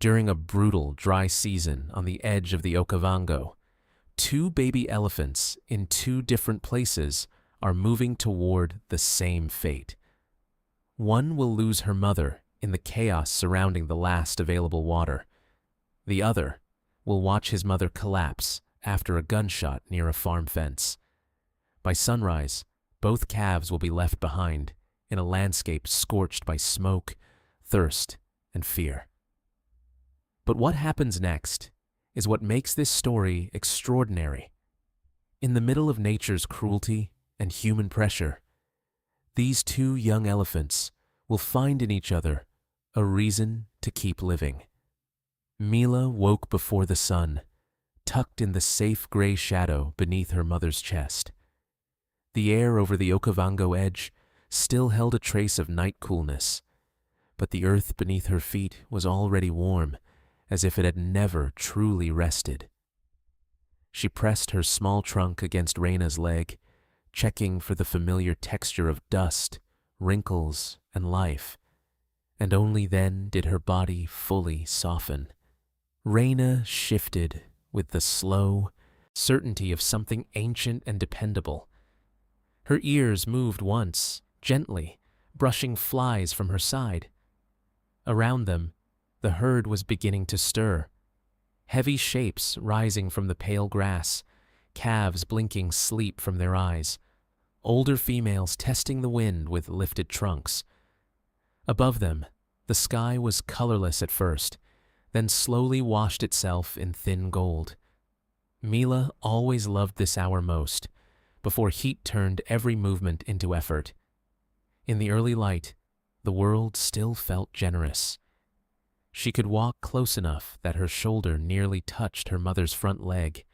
During a brutal, dry season on the edge of the Okavango, two baby elephants in two different places are moving toward the same fate. One will lose her mother in the chaos surrounding the last available water. The other will watch his mother collapse after a gunshot near a farm fence. By sunrise, both calves will be left behind in a landscape scorched by smoke, thirst, and fear. But what happens next is what makes this story extraordinary. In the middle of nature's cruelty and human pressure, these two young elephants will find in each other a reason to keep living. Mila woke before the sun, tucked in the safe gray shadow beneath her mother's chest. The air over the Okavango edge still held a trace of night coolness, but the earth beneath her feet was already warm, as if it had never truly rested. She pressed her small trunk against Reina's leg, checking for the familiar texture of dust, wrinkles, and life, and only then did her body fully soften. Reina shifted with the slow certainty of something ancient and dependable. Her ears moved once, gently, brushing flies from her side. Around them, the herd was beginning to stir. Heavy shapes rising from the pale grass, calves blinking sleep from their eyes, older females testing the wind with lifted trunks. Above them, the sky was colorless at first, then slowly washed itself in thin gold. Mila always loved this hour most, before heat turned every movement into effort. In the early light, the world still felt generous. She could walk close enough that her shoulder nearly touched her mother's front leg,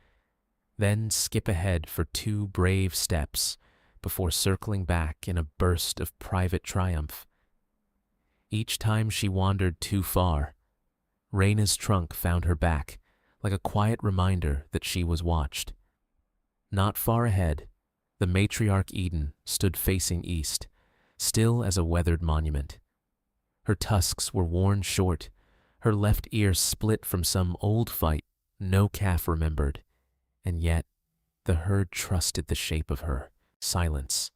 then skip ahead for 2 brave steps before circling back in a burst of private triumph. Each time she wandered too far, Reina's trunk found her back, like a quiet reminder that she was watched. Not far ahead, the matriarch Eden stood facing east, still as a weathered monument. Her tusks were worn short, her left ear split from some old fight no calf remembered, and yet the herd trusted the shape of her, silence.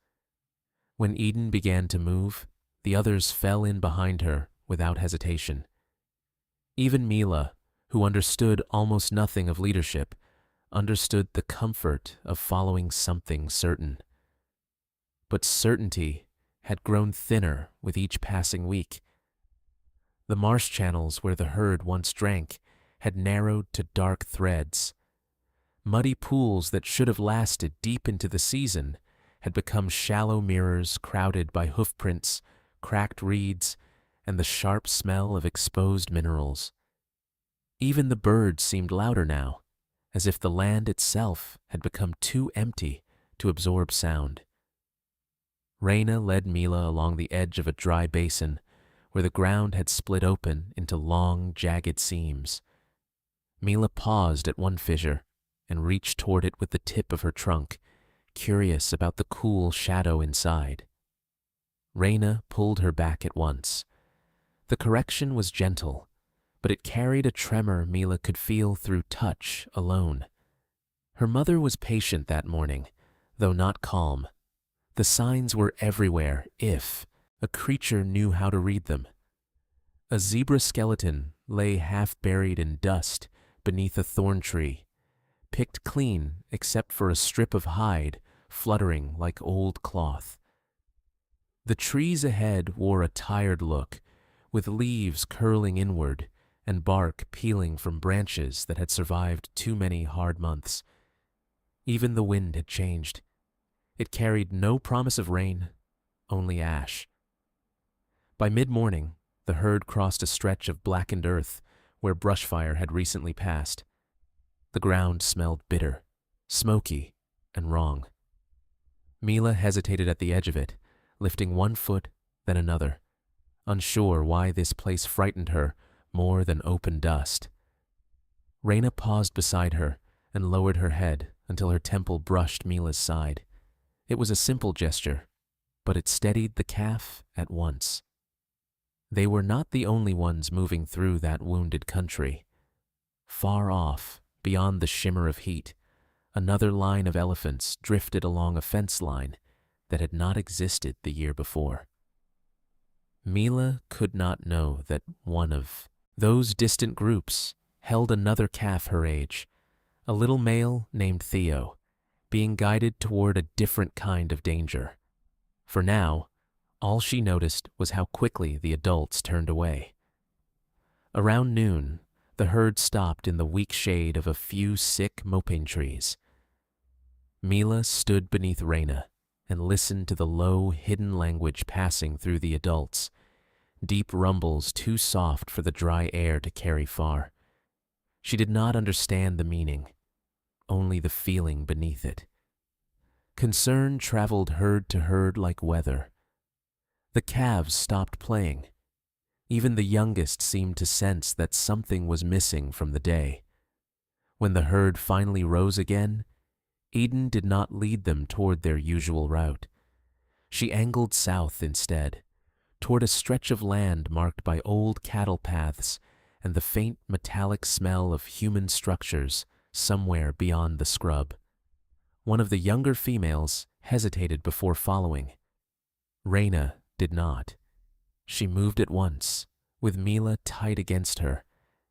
When Eden began to move, the others fell in behind her without hesitation. Even Mila, who understood almost nothing of leadership, understood the comfort of following something certain. But certainty had grown thinner with each passing week. The marsh channels where the herd once drank had narrowed to dark threads. Muddy pools that should have lasted deep into the season had become shallow mirrors crowded by hoofprints, cracked reeds, and the sharp smell of exposed minerals. Even the birds seemed louder now, as if the land itself had become too empty to absorb sound. Reina led Mila along the edge of a dry basin where the ground had split open into long, jagged seams. Mila paused at one fissure and reached toward it with the tip of her trunk, curious about the cool shadow inside. Reina pulled her back at once. The correction was gentle, but it carried a tremor Mila could feel through touch alone. Her mother was patient that morning, though not calm. The signs were everywhere if a creature knew how to read them. A zebra skeleton lay half buried in dust beneath a thorn tree, picked clean except for a strip of hide fluttering like old cloth. The trees ahead wore a tired look, with leaves curling inward and bark peeling from branches that had survived too many hard months. Even the wind had changed. It carried no promise of rain, only ash. By mid-morning, the herd crossed a stretch of blackened earth where brush fire had recently passed. The ground smelled bitter, smoky, and wrong. Mila hesitated at the edge of it, lifting one foot, then another, unsure why this place frightened her more than open dust. Reina paused beside her and lowered her head until her temple brushed Mila's side. It was a simple gesture, but it steadied the calf at once. They were not the only ones moving through that wounded country. Far off, beyond the shimmer of heat, another line of elephants drifted along a fence line that had not existed the year before. Mila could not know that one of those distant groups held another calf her age, a little male named Theo, being guided toward a different kind of danger. For now, all she noticed was how quickly the adults turned away. Around noon, the herd stopped in the weak shade of a few sick mopane trees. Mila stood beneath Reyna and listened to the low, hidden language passing through the adults, deep rumbles too soft for the dry air to carry far. She did not understand the meaning, only the feeling beneath it. Concern traveled herd to herd like weather. The calves stopped playing. Even the youngest seemed to sense that something was missing from the day. When the herd finally rose again, Eden did not lead them toward their usual route. She angled south instead, toward a stretch of land marked by old cattle paths and the faint metallic smell of human structures somewhere beyond the scrub. One of the younger females hesitated before following. Reyna did not. She moved at once, with Mila tight against her,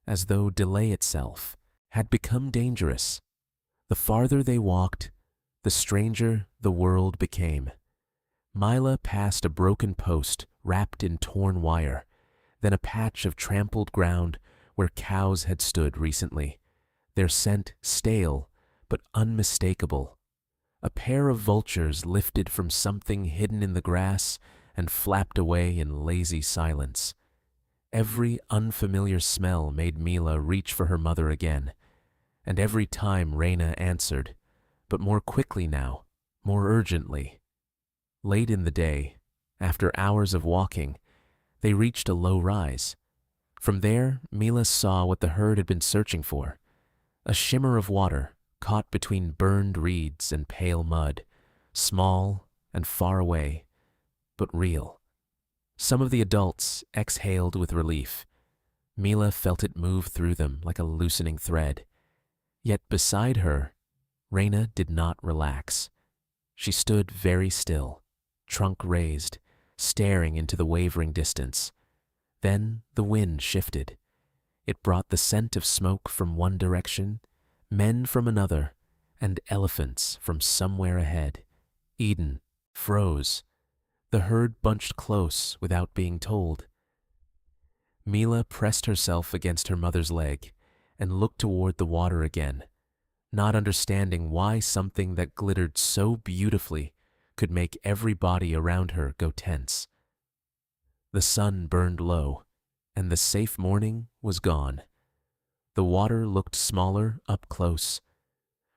as though delay itself had become dangerous. The farther they walked, the stranger the world became. Mila passed a broken post wrapped in torn wire, then a patch of trampled ground where cows had stood recently, their scent stale but unmistakable. A pair of vultures lifted from something hidden in the grass and flapped away in lazy silence. Every unfamiliar smell made Mila reach for her mother again, and every time Reyna answered, but more quickly now, more urgently. Late in the day, after hours of walking, they reached a low rise. From there, Mila saw what the herd had been searching for, a shimmer of water caught between burned reeds and pale mud, small and far away, but real. Some of the adults exhaled with relief. Mila felt it move through them like a loosening thread. Yet beside her, Reyna did not relax. She stood very still, trunk raised, staring into the wavering distance. Then the wind shifted. It brought the scent of smoke from one direction, men from another, and elephants from somewhere ahead. Eden froze. The herd bunched close without being told. Mila pressed herself against her mother's leg and looked toward the water again, not understanding why something that glittered so beautifully could make every body around her go tense. The sun burned low, and the safe morning was gone. The water looked smaller up close.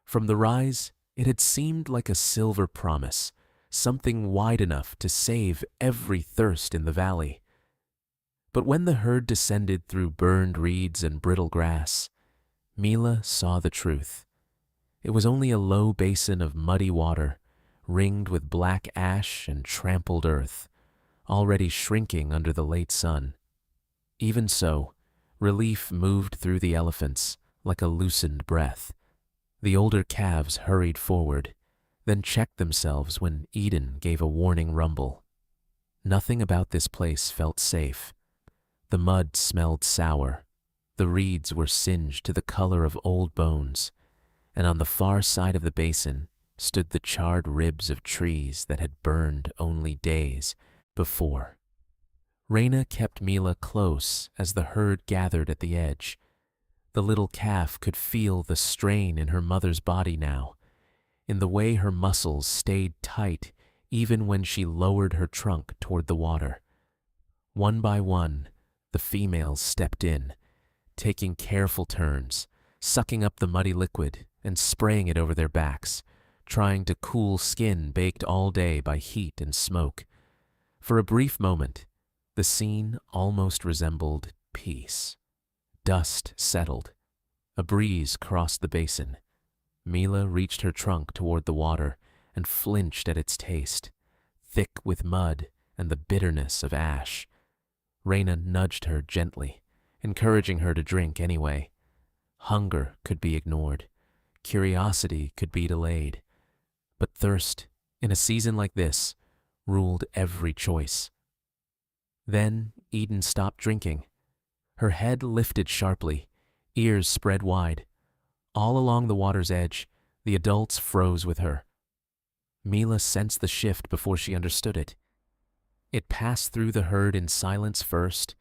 From the rise, it had seemed like a silver promise, something wide enough to save every thirst in the valley. But when the herd descended through burned reeds and brittle grass, Mila saw the truth. It was only a low basin of muddy water, ringed with black ash and trampled earth, already shrinking under the late sun. Even so, relief moved through the elephants like a loosened breath. The older calves hurried forward, then checked themselves when Eden gave a warning rumble. Nothing about this place felt safe. The mud smelled sour, the reeds were singed to the color of old bones, and on the far side of the basin stood the charred ribs of trees that had burned only days before. Reyna kept Mila close as the herd gathered at the edge. The little calf could feel the strain in her mother's body now, in the way her muscles stayed tight even when she lowered her trunk toward the water. One by one, the females stepped in, taking careful turns, sucking up the muddy liquid and spraying it over their backs, trying to cool skin baked all day by heat and smoke. For a brief moment, the scene almost resembled peace. Dust settled. A breeze crossed the basin. Mila reached her trunk toward the water and flinched at its taste, thick with mud and the bitterness of ash. Reyna nudged her gently, encouraging her to drink anyway. Hunger could be ignored. Curiosity could be delayed. But thirst, in a season like this, ruled every choice. Then Eden stopped drinking. Her head lifted sharply, ears spread wide. All along the water's edge, the adults froze with her. Mila sensed the shift before she understood it. It passed through the herd in silence first,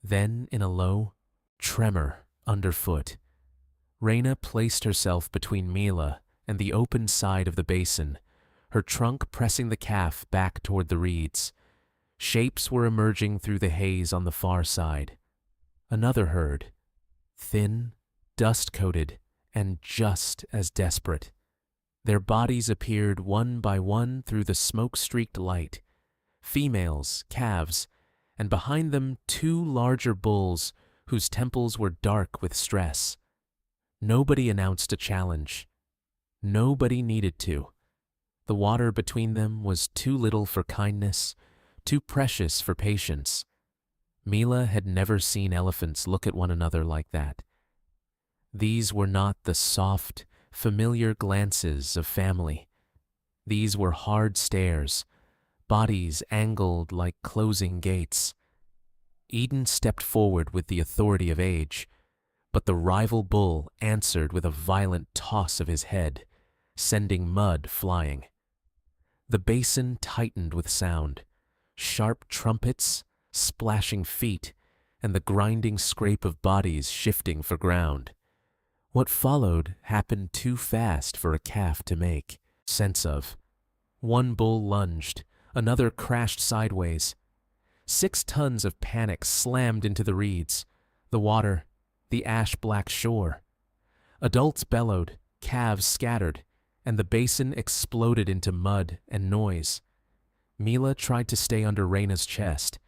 then in a low tremor underfoot. Reyna placed herself between Mila and the open side of the basin, her trunk pressing the calf back toward the reeds. Shapes were emerging through the haze on the far side. Another herd, thin, dust-coated, and just as desperate. Their bodies appeared one by one through the smoke-streaked light. Females, calves, and behind them 2 larger bulls whose temples were dark with stress. Nobody announced a challenge. Nobody needed to. The water between them was too little for kindness, too precious for patience. Mila had never seen elephants look at one another like that. These were not the soft, familiar glances of family. These were hard stares, bodies angled like closing gates. Eden stepped forward with the authority of age, but the rival bull answered with a violent toss of his head, sending mud flying. The basin tightened with sound, sharp trumpets, splashing feet, and the grinding scrape of bodies shifting for ground. What followed happened too fast for a calf to make sense of. One bull lunged, another crashed sideways. 6 tons of panic slammed into the reeds, the water, the ash-black shore. Adults bellowed, calves scattered, and the basin exploded into mud and noise. Mila tried to stay under Reyna's chest,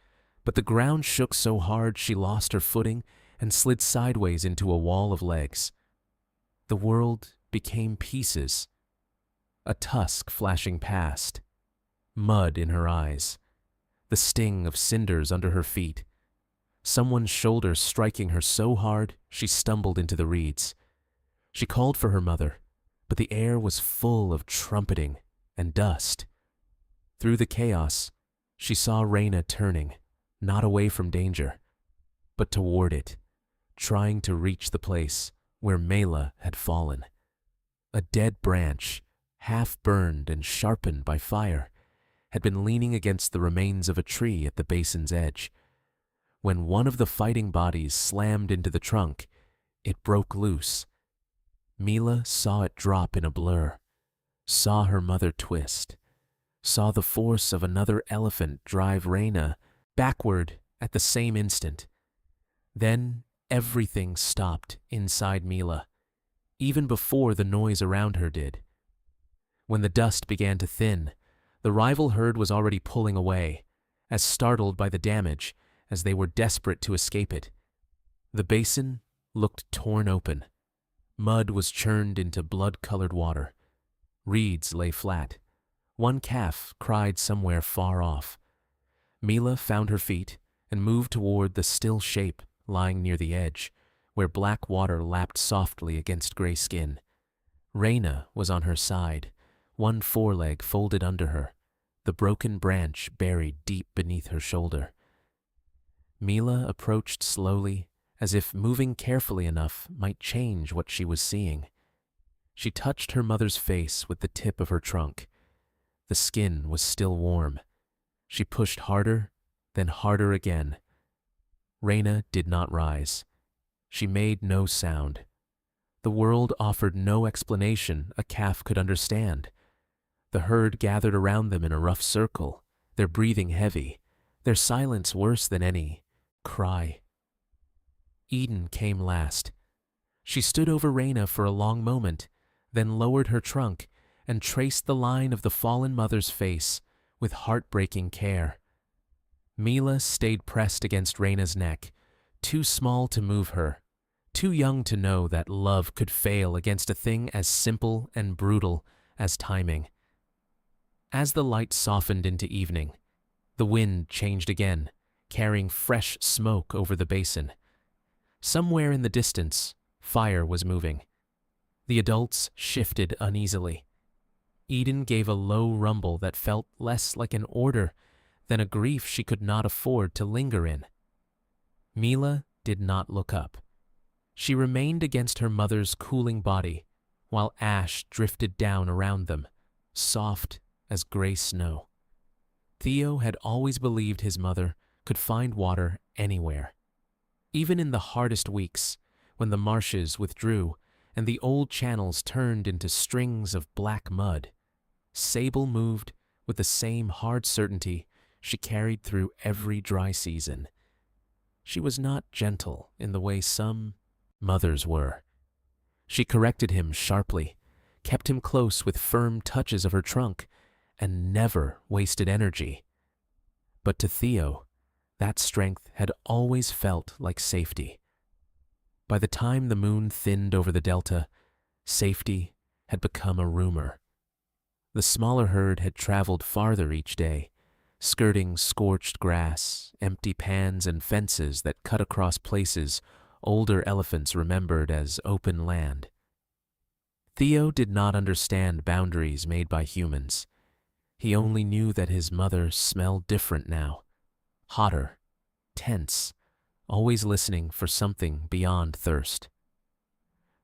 but the ground shook so hard she lost her footing and slid sideways into a wall of legs. The world became pieces. A tusk flashing past, mud in her eyes, the sting of cinders under her feet. Someone's shoulder striking her so hard she stumbled into the reeds. She called for her mother, but the air was full of trumpeting and dust. Through the chaos, she saw Reyna turning, not away from danger, but toward it, trying to reach the place where Mila had fallen. A dead branch, half burned and sharpened by fire, had been leaning against the remains of a tree at the basin's edge. When one of the fighting bodies slammed into the trunk, it broke loose. Mila saw it drop in a blur, saw her mother twist, saw the force of another elephant drive Reyna backward at the same instant. Then everything stopped inside Mila, even before the noise around her did. When the dust began to thin, the rival herd was already pulling away, as startled by the damage as they were desperate to escape it. The basin looked torn open. Mud was churned into blood-colored water. Reeds lay flat. One calf cried somewhere far off. Mila found her feet and moved toward the still shape lying near the edge, where black water lapped softly against gray skin. Reyna was on her side, one foreleg folded under her, the broken branch buried deep beneath her shoulder. Mila approached slowly, as if moving carefully enough might change what she was seeing. She touched her mother's face with the tip of her trunk. The skin was still warm. She pushed harder, then harder again. Reyna did not rise. She made no sound. The world offered no explanation a calf could understand. The herd gathered around them in a rough circle, their breathing heavy, their silence worse than any cry. Eden came last. She stood over Reyna for a long moment, then lowered her trunk and traced the line of the fallen mother's face with heartbreaking care. Mila stayed pressed against Reyna's neck, too small to move her, too young to know that love could fail against a thing as simple and brutal as timing. As the light softened into evening, the wind changed again, carrying fresh smoke over the basin. Somewhere in the distance, fire was moving. The adults shifted uneasily. Eden gave a low rumble that felt less like an order than a grief she could not afford to linger in. Mila did not look up. She remained against her mother's cooling body, while ash drifted down around them, soft as gray snow. Theo had always believed his mother could find water anywhere. Even in the hardest weeks, when the marshes withdrew and the old channels turned into strings of black mud, Sable moved with the same hard certainty she carried through every dry season. She was not gentle in the way some mothers were. She corrected him sharply, kept him close with firm touches of her trunk, and never wasted energy. But to Theo, that strength had always felt like safety. By the time the moon thinned over the delta, safety had become a rumor. The smaller herd had traveled farther each day, skirting scorched grass, empty pans, and fences that cut across places older elephants remembered as open land. Theo did not understand boundaries made by humans. He only knew that his mother smelled different now, hotter, tense, always listening for something beyond thirst.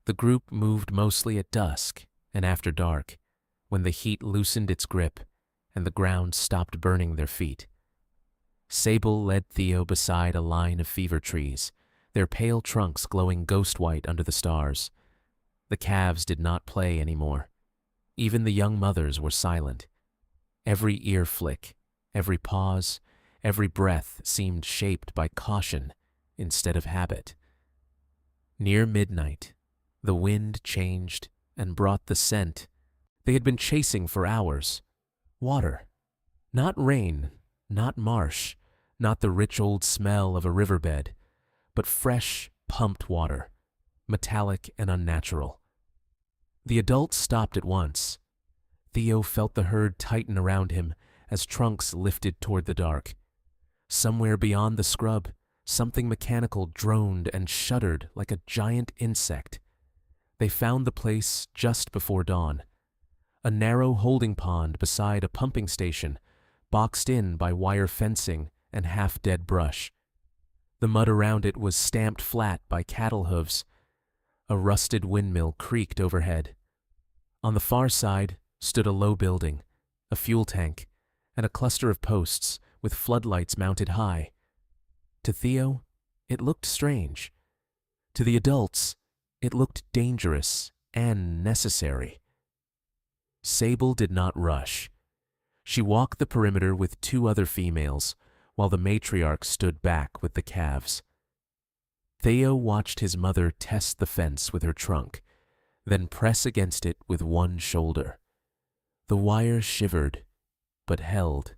The group moved mostly at dusk and after dark, when the heat loosened its grip and the ground stopped burning their feet. Sable led Theo beside a line of fever trees, their pale trunks glowing ghost-white under the stars. The calves did not play anymore. Even the young mothers were silent. Every ear flick, every pause, every breath seemed shaped by caution instead of habit. Near midnight, the wind changed and brought the scent they had been chasing for hours. Water. Not rain, not marsh, not the rich old smell of a riverbed, but fresh, pumped water, metallic and unnatural. The adults stopped at once. Theo felt the herd tighten around him as trunks lifted toward the dark. Somewhere beyond the scrub, something mechanical droned and shuddered like a giant insect. They found the place just before dawn. A narrow holding pond beside a pumping station, boxed in by wire fencing and half-dead brush. The mud around it was stamped flat by cattle hooves. A rusted windmill creaked overhead. On the far side stood a low building, a fuel tank, and a cluster of posts with floodlights mounted high. To Theo, it looked strange. To the adults, it looked dangerous and necessary. Sable did not rush. She walked the perimeter with two other females, while the matriarch stood back with the calves. Theo watched his mother test the fence with her trunk, then press against it with one shoulder. The wire shivered, but held.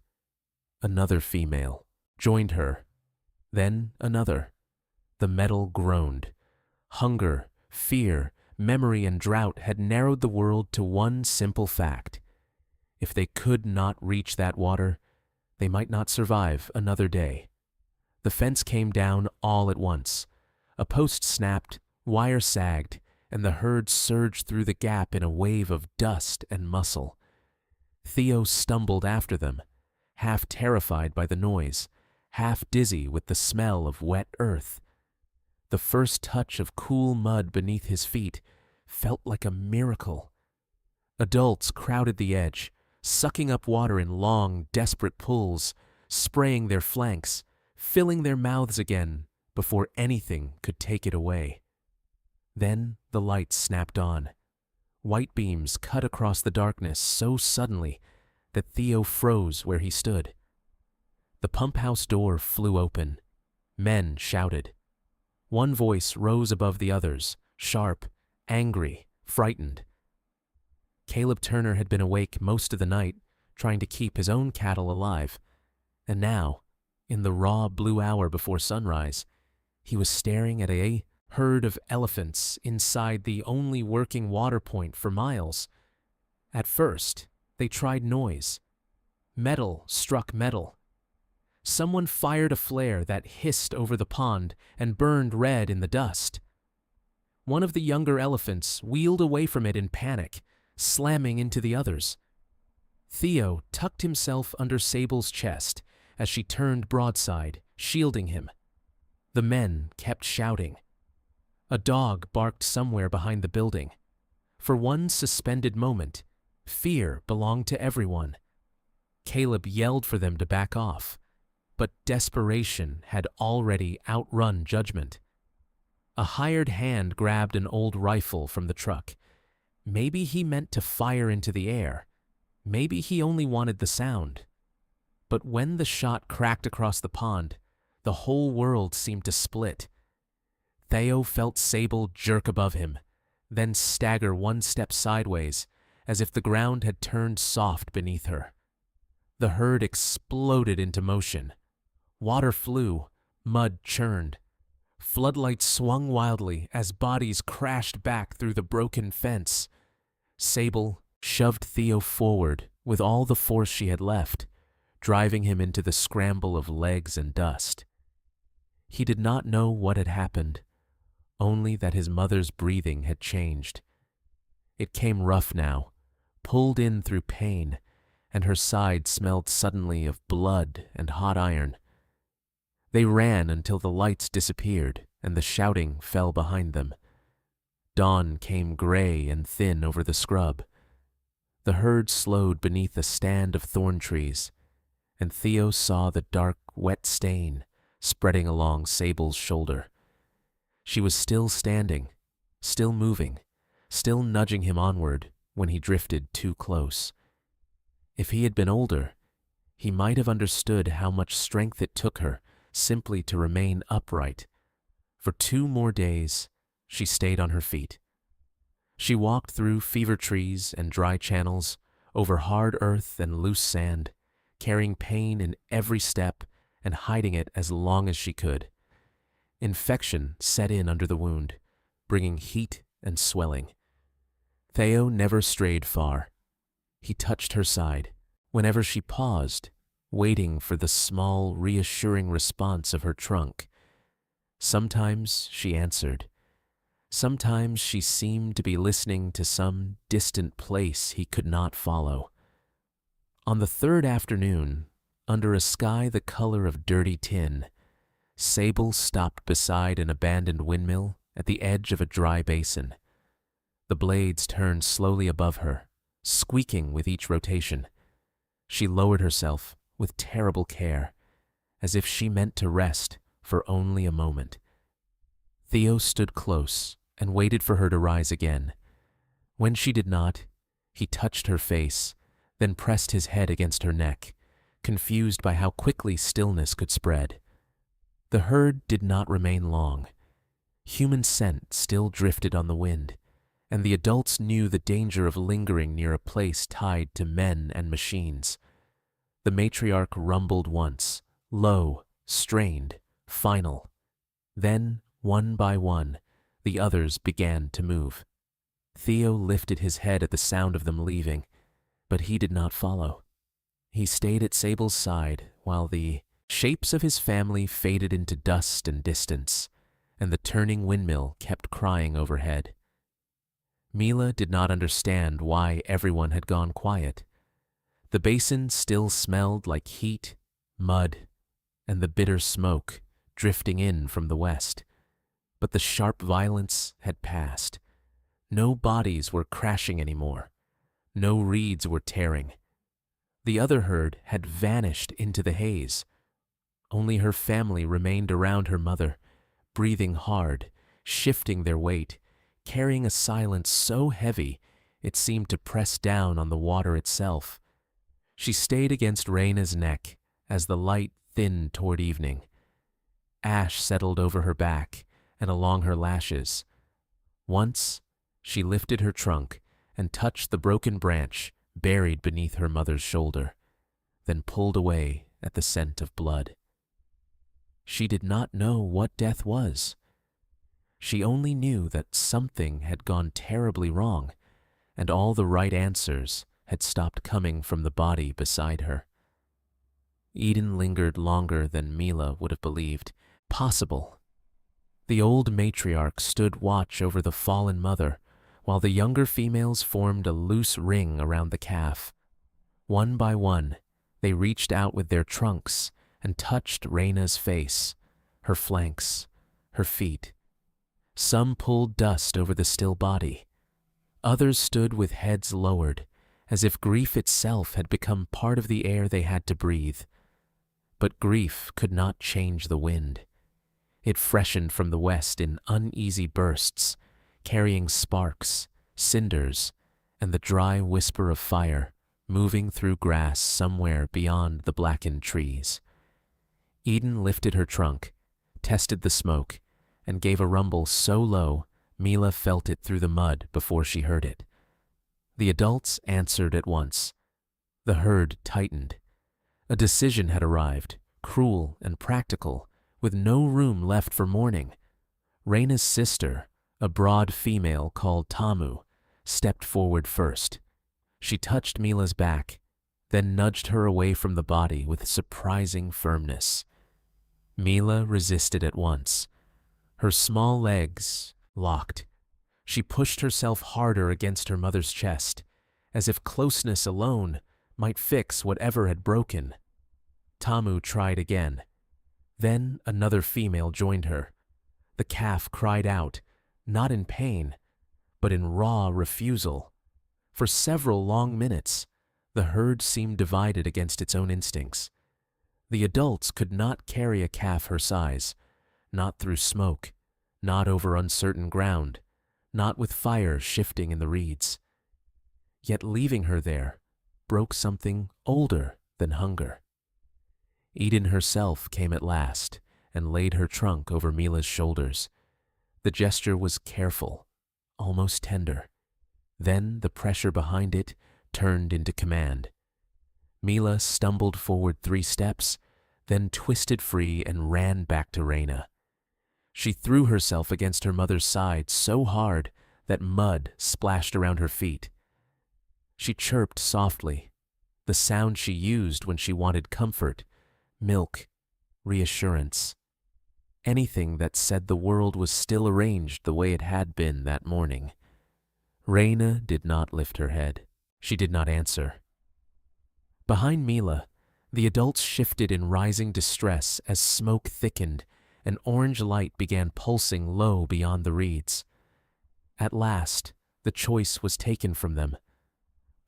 Another female joined her, then another. The metal groaned. Hunger, fear, memory, and drought had narrowed the world to one simple fact. If they could not reach that water, they might not survive another day. The fence came down all at once. A post snapped, wire sagged, and the herd surged through the gap in a wave of dust and muscle. Theo stumbled after them, half terrified by the noise, half dizzy with the smell of wet earth. The first touch of cool mud beneath his feet felt like a miracle. Adults crowded the edge, sucking up water in long, desperate pulls, spraying their flanks, filling their mouths again before anything could take it away. Then the lights snapped on. White beams cut across the darkness so suddenly that Theo froze where he stood. The pump house door flew open. Men shouted. One voice rose above the others, sharp, angry, frightened. Caleb Turner had been awake most of the night, trying to keep his own cattle alive, and now, in the raw blue hour before sunrise, he was staring at a herd of elephants inside the only working water point for miles. At first, they tried noise. Metal struck metal. Someone fired a flare that hissed over the pond and burned red in the dust. One of the younger elephants wheeled away from it in panic, slamming into the others. Theo tucked himself under Sable's chest as she turned broadside, shielding him. The men kept shouting. A dog barked somewhere behind the building. For one suspended moment, fear belonged to everyone. Caleb yelled for them to back off, but desperation had already outrun judgment. A hired hand grabbed an old rifle from the truck. Maybe he meant to fire into the air. Maybe he only wanted the sound. But when the shot cracked across the pond, the whole world seemed to split. Theo felt Sable jerk above him, then stagger one step sideways, as if the ground had turned soft beneath her. The herd exploded into motion. Water flew, mud churned. Floodlights swung wildly as bodies crashed back through the broken fence. Sable shoved Theo forward with all the force she had left, driving him into the scramble of legs and dust. He did not know what had happened, only that his mother's breathing had changed. It came rough now, pulled in through pain, and her side smelled suddenly of blood and hot iron. They ran until the lights disappeared and the shouting fell behind them. Dawn came gray and thin over the scrub. The herd slowed beneath a stand of thorn trees, and Theo saw the dark, wet stain spreading along Sable's shoulder. She was still standing, still moving, still nudging him onward when he drifted too close. If he had been older, he might have understood how much strength it took her simply to remain upright. For 2 more days, she stayed on her feet. She walked through fever trees and dry channels, over hard earth and loose sand, carrying pain in every step and hiding it as long as she could. Infection set in under the wound, bringing heat and swelling. Theo never strayed far. He touched her side whenever she paused, waiting for the small, reassuring response of her trunk. Sometimes she answered. Sometimes she seemed to be listening to some distant place he could not follow. On the 3rd afternoon, under a sky the color of dirty tin, Sable stopped beside an abandoned windmill at the edge of a dry basin. The blades turned slowly above her, squeaking with each rotation. She lowered herself with terrible care, as if she meant to rest for only a moment. Theo stood close and waited for her to rise again. When she did not, he touched her face, then pressed his head against her neck, confused by how quickly stillness could spread. The herd did not remain long. Human scent still drifted on the wind, and the adults knew the danger of lingering near a place tied to men and machines. The matriarch rumbled once, low, strained, final. Then, one by one, the others began to move. Theo lifted his head at the sound of them leaving, but he did not follow. He stayed at Sable's side while the shapes of his family faded into dust and distance, and the turning windmill kept crying overhead. Mila did not understand why everyone had gone quiet. The basin still smelled like heat, mud, and the bitter smoke drifting in from the west. But the sharp violence had passed. No bodies were crashing anymore. No reeds were tearing. The other herd had vanished into the haze. Only her family remained around her mother, breathing hard, shifting their weight, carrying a silence so heavy it seemed to press down on the water itself. She stayed against Raina's neck as the light thinned toward evening. Ash settled over her back and along her lashes. Once, she lifted her trunk and touched the broken branch buried beneath her mother's shoulder, then pulled away at the scent of blood. She did not know what death was. She only knew that something had gone terribly wrong, and all the right answers had stopped coming from the body beside her. Eden lingered longer than Mila would have believed possible. The old matriarch stood watch over the fallen mother, while the younger females formed a loose ring around the calf. One by one, they reached out with their trunks and touched Reina's face, her flanks, her feet. Some pulled dust over the still body. Others stood with heads lowered, as if grief itself had become part of the air they had to breathe. But grief could not change the wind. It freshened from the west in uneasy bursts, carrying sparks, cinders, and the dry whisper of fire moving through grass somewhere beyond the blackened trees. Eden lifted her trunk, tested the smoke, and gave a rumble so low Mila felt it through the mud before she heard it. The adults answered at once. The herd tightened. A decision had arrived, cruel and practical, with no room left for mourning. Reina's sister, a broad female called Tamu, stepped forward first. She touched Mila's back, then nudged her away from the body with surprising firmness. Mila resisted at once. Her small legs locked. She pushed herself harder against her mother's chest, as if closeness alone might fix whatever had broken. Tamu tried again. Then another female joined her. The calf cried out, not in pain, but in raw refusal. For several long minutes, the herd seemed divided against its own instincts. The adults could not carry a calf her size, not through smoke, not over uncertain ground, not with fire shifting in the reeds. Yet leaving her there broke something older than hunger. Eden herself came at last and laid her trunk over Mila's shoulders. The gesture was careful, almost tender. Then the pressure behind it turned into command. Mila stumbled forward 3 steps, then twisted free and ran back to Reina. She threw herself against her mother's side so hard that mud splashed around her feet. She chirped softly, the sound she used when she wanted comfort, milk, reassurance. Anything that said the world was still arranged the way it had been that morning. Reina did not lift her head. She did not answer. Behind Mila, the adults shifted in rising distress as smoke thickened and orange light began pulsing low beyond the reeds. At last, the choice was taken from them.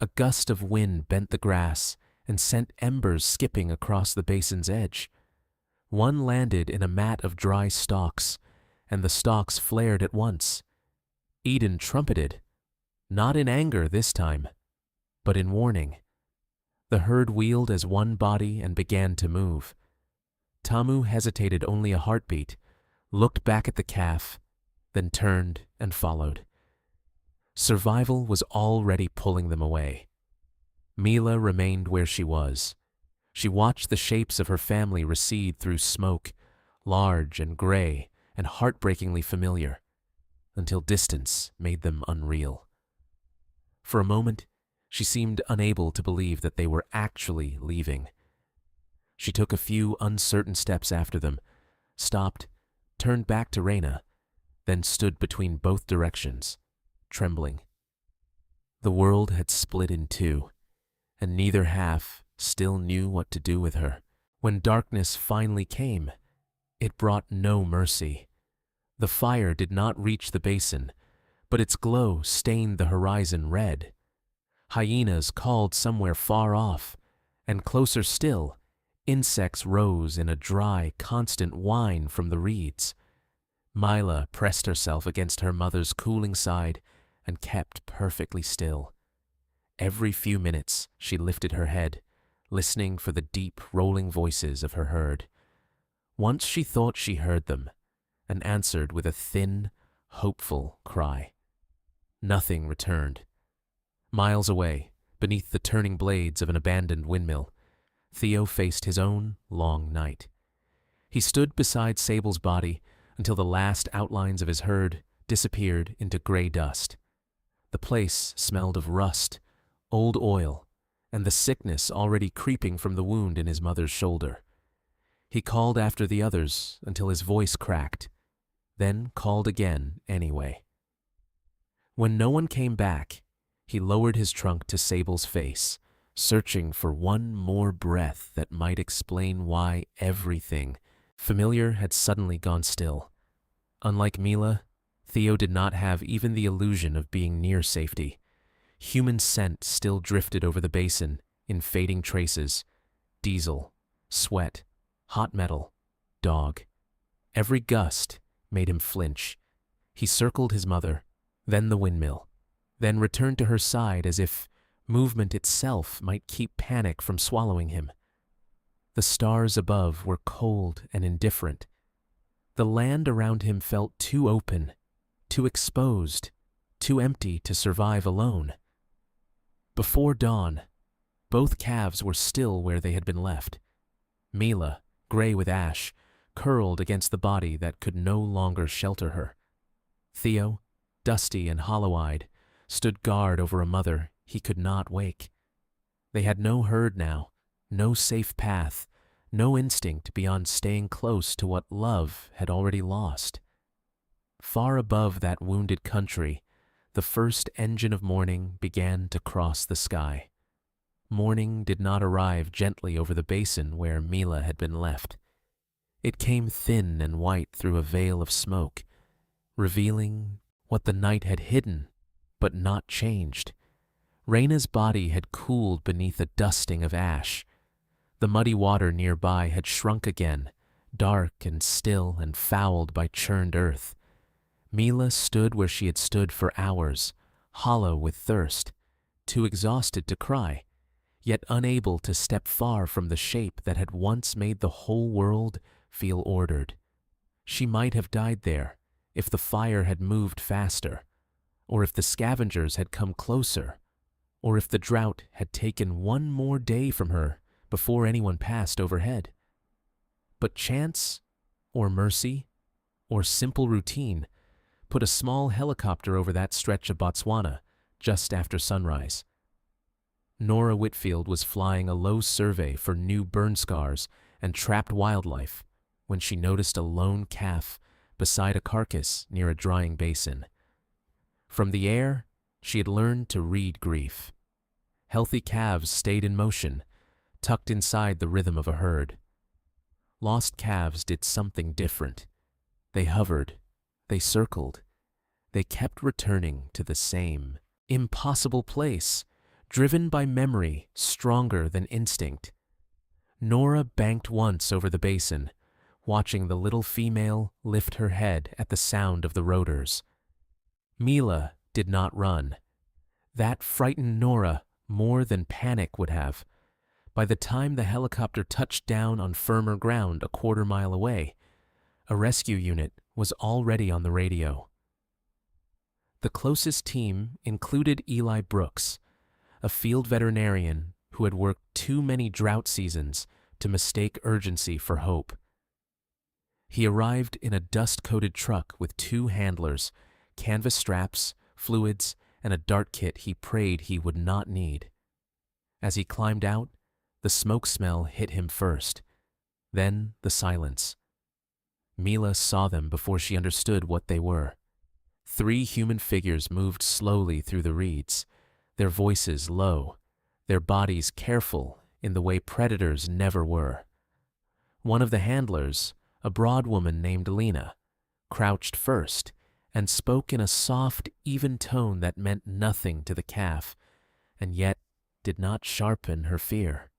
A gust of wind bent the grass and sent embers skipping across the basin's edge. One landed in a mat of dry stalks, and the stalks flared at once. Eden trumpeted, not in anger this time, but in warning. The herd wheeled as one body and began to move. Tamu hesitated only a heartbeat, looked back at the calf, then turned and followed. Survival was already pulling them away. Mila remained where she was. She watched the shapes of her family recede through smoke, large and gray and heartbreakingly familiar, until distance made them unreal. For a moment, she seemed unable to believe that they were actually leaving. She took a few uncertain steps after them, stopped, turned back to Reina, then stood between both directions, trembling. The world had split in two, and neither half still knew what to do with her. When darkness finally came, it brought no mercy. The fire did not reach the basin, but its glow stained the horizon red. Hyenas called somewhere far off, and closer still, insects rose in a dry, constant whine from the reeds. Mila pressed herself against her mother's cooling side and kept perfectly still. Every few minutes she lifted her head, listening for the deep, rolling voices of her herd. Once she thought she heard them, and answered with a thin, hopeful cry. Nothing returned. Miles away, beneath the turning blades of an abandoned windmill, Theo faced his own long night. He stood beside Sable's body until the last outlines of his herd disappeared into gray dust. The place smelled of rust, old oil, and the sickness already creeping from the wound in his mother's shoulder. He called after the others until his voice cracked, then called again anyway. When no one came back, he lowered his trunk to Sable's face, searching for one more breath that might explain why everything familiar had suddenly gone still. Unlike Mila, Theo did not have even the illusion of being near safety. Human scent still drifted over the basin in fading traces: diesel, sweat, hot metal, dog. Every gust made him flinch. He circled his mother, then the windmill, then returned to her side as if movement itself might keep panic from swallowing him. The stars above were cold and indifferent. The land around him felt too open, too exposed, too empty to survive alone. Before dawn, both calves were still where they had been left. Mila, gray with ash, curled against the body that could no longer shelter her. Theo, dusty and hollow-eyed, stood guard over a mother he could not wake. They had no herd now, no safe path, no instinct beyond staying close to what love had already lost. Far above that wounded country, the first engine of morning began to cross the sky. Morning did not arrive gently over the basin where Mila had been left. It came thin and white through a veil of smoke, revealing what the night had hidden, but not changed. Reyna's body had cooled beneath a dusting of ash. The muddy water nearby had shrunk again, dark and still and fouled by churned earth. Mila stood where she had stood for hours, hollow with thirst, too exhausted to cry, yet unable to step far from the shape that had once made the whole world feel ordered. She might have died there if the fire had moved faster, or if the scavengers had come closer, or if the drought had taken one more day from her before anyone passed overhead. But chance, or mercy, or simple routine put a small helicopter over that stretch of Botswana just after sunrise. Nora Whitfield was flying a low survey for new burn scars and trapped wildlife when she noticed a lone calf beside a carcass near a drying basin. From the air, she had learned to read grief. Healthy calves stayed in motion, tucked inside the rhythm of a herd. Lost calves did something different. They hovered, they circled, they kept returning to the same impossible place, driven by memory stronger than instinct. Nora banked once over the basin, watching the little female lift her head at the sound of the rotors. Mila did not run. That frightened Nora more than panic would have. By the time the helicopter touched down on firmer ground a quarter-mile away, a rescue unit was already on the radio. The closest team included Eli Brooks, a field veterinarian who had worked too many drought seasons to mistake urgency for hope. He arrived in a dust-coated truck with 2 handlers, canvas straps, fluids, and a dart kit he prayed he would not need. As he climbed out, the smoke smell hit him first, then the silence. Mila saw them before she understood what they were. 3 human figures moved slowly through the reeds, their voices low, their bodies careful in the way predators never were. One of the handlers, a broad woman named Lena, crouched first and spoke in a soft, even tone that meant nothing to the calf, and yet did not sharpen her fear.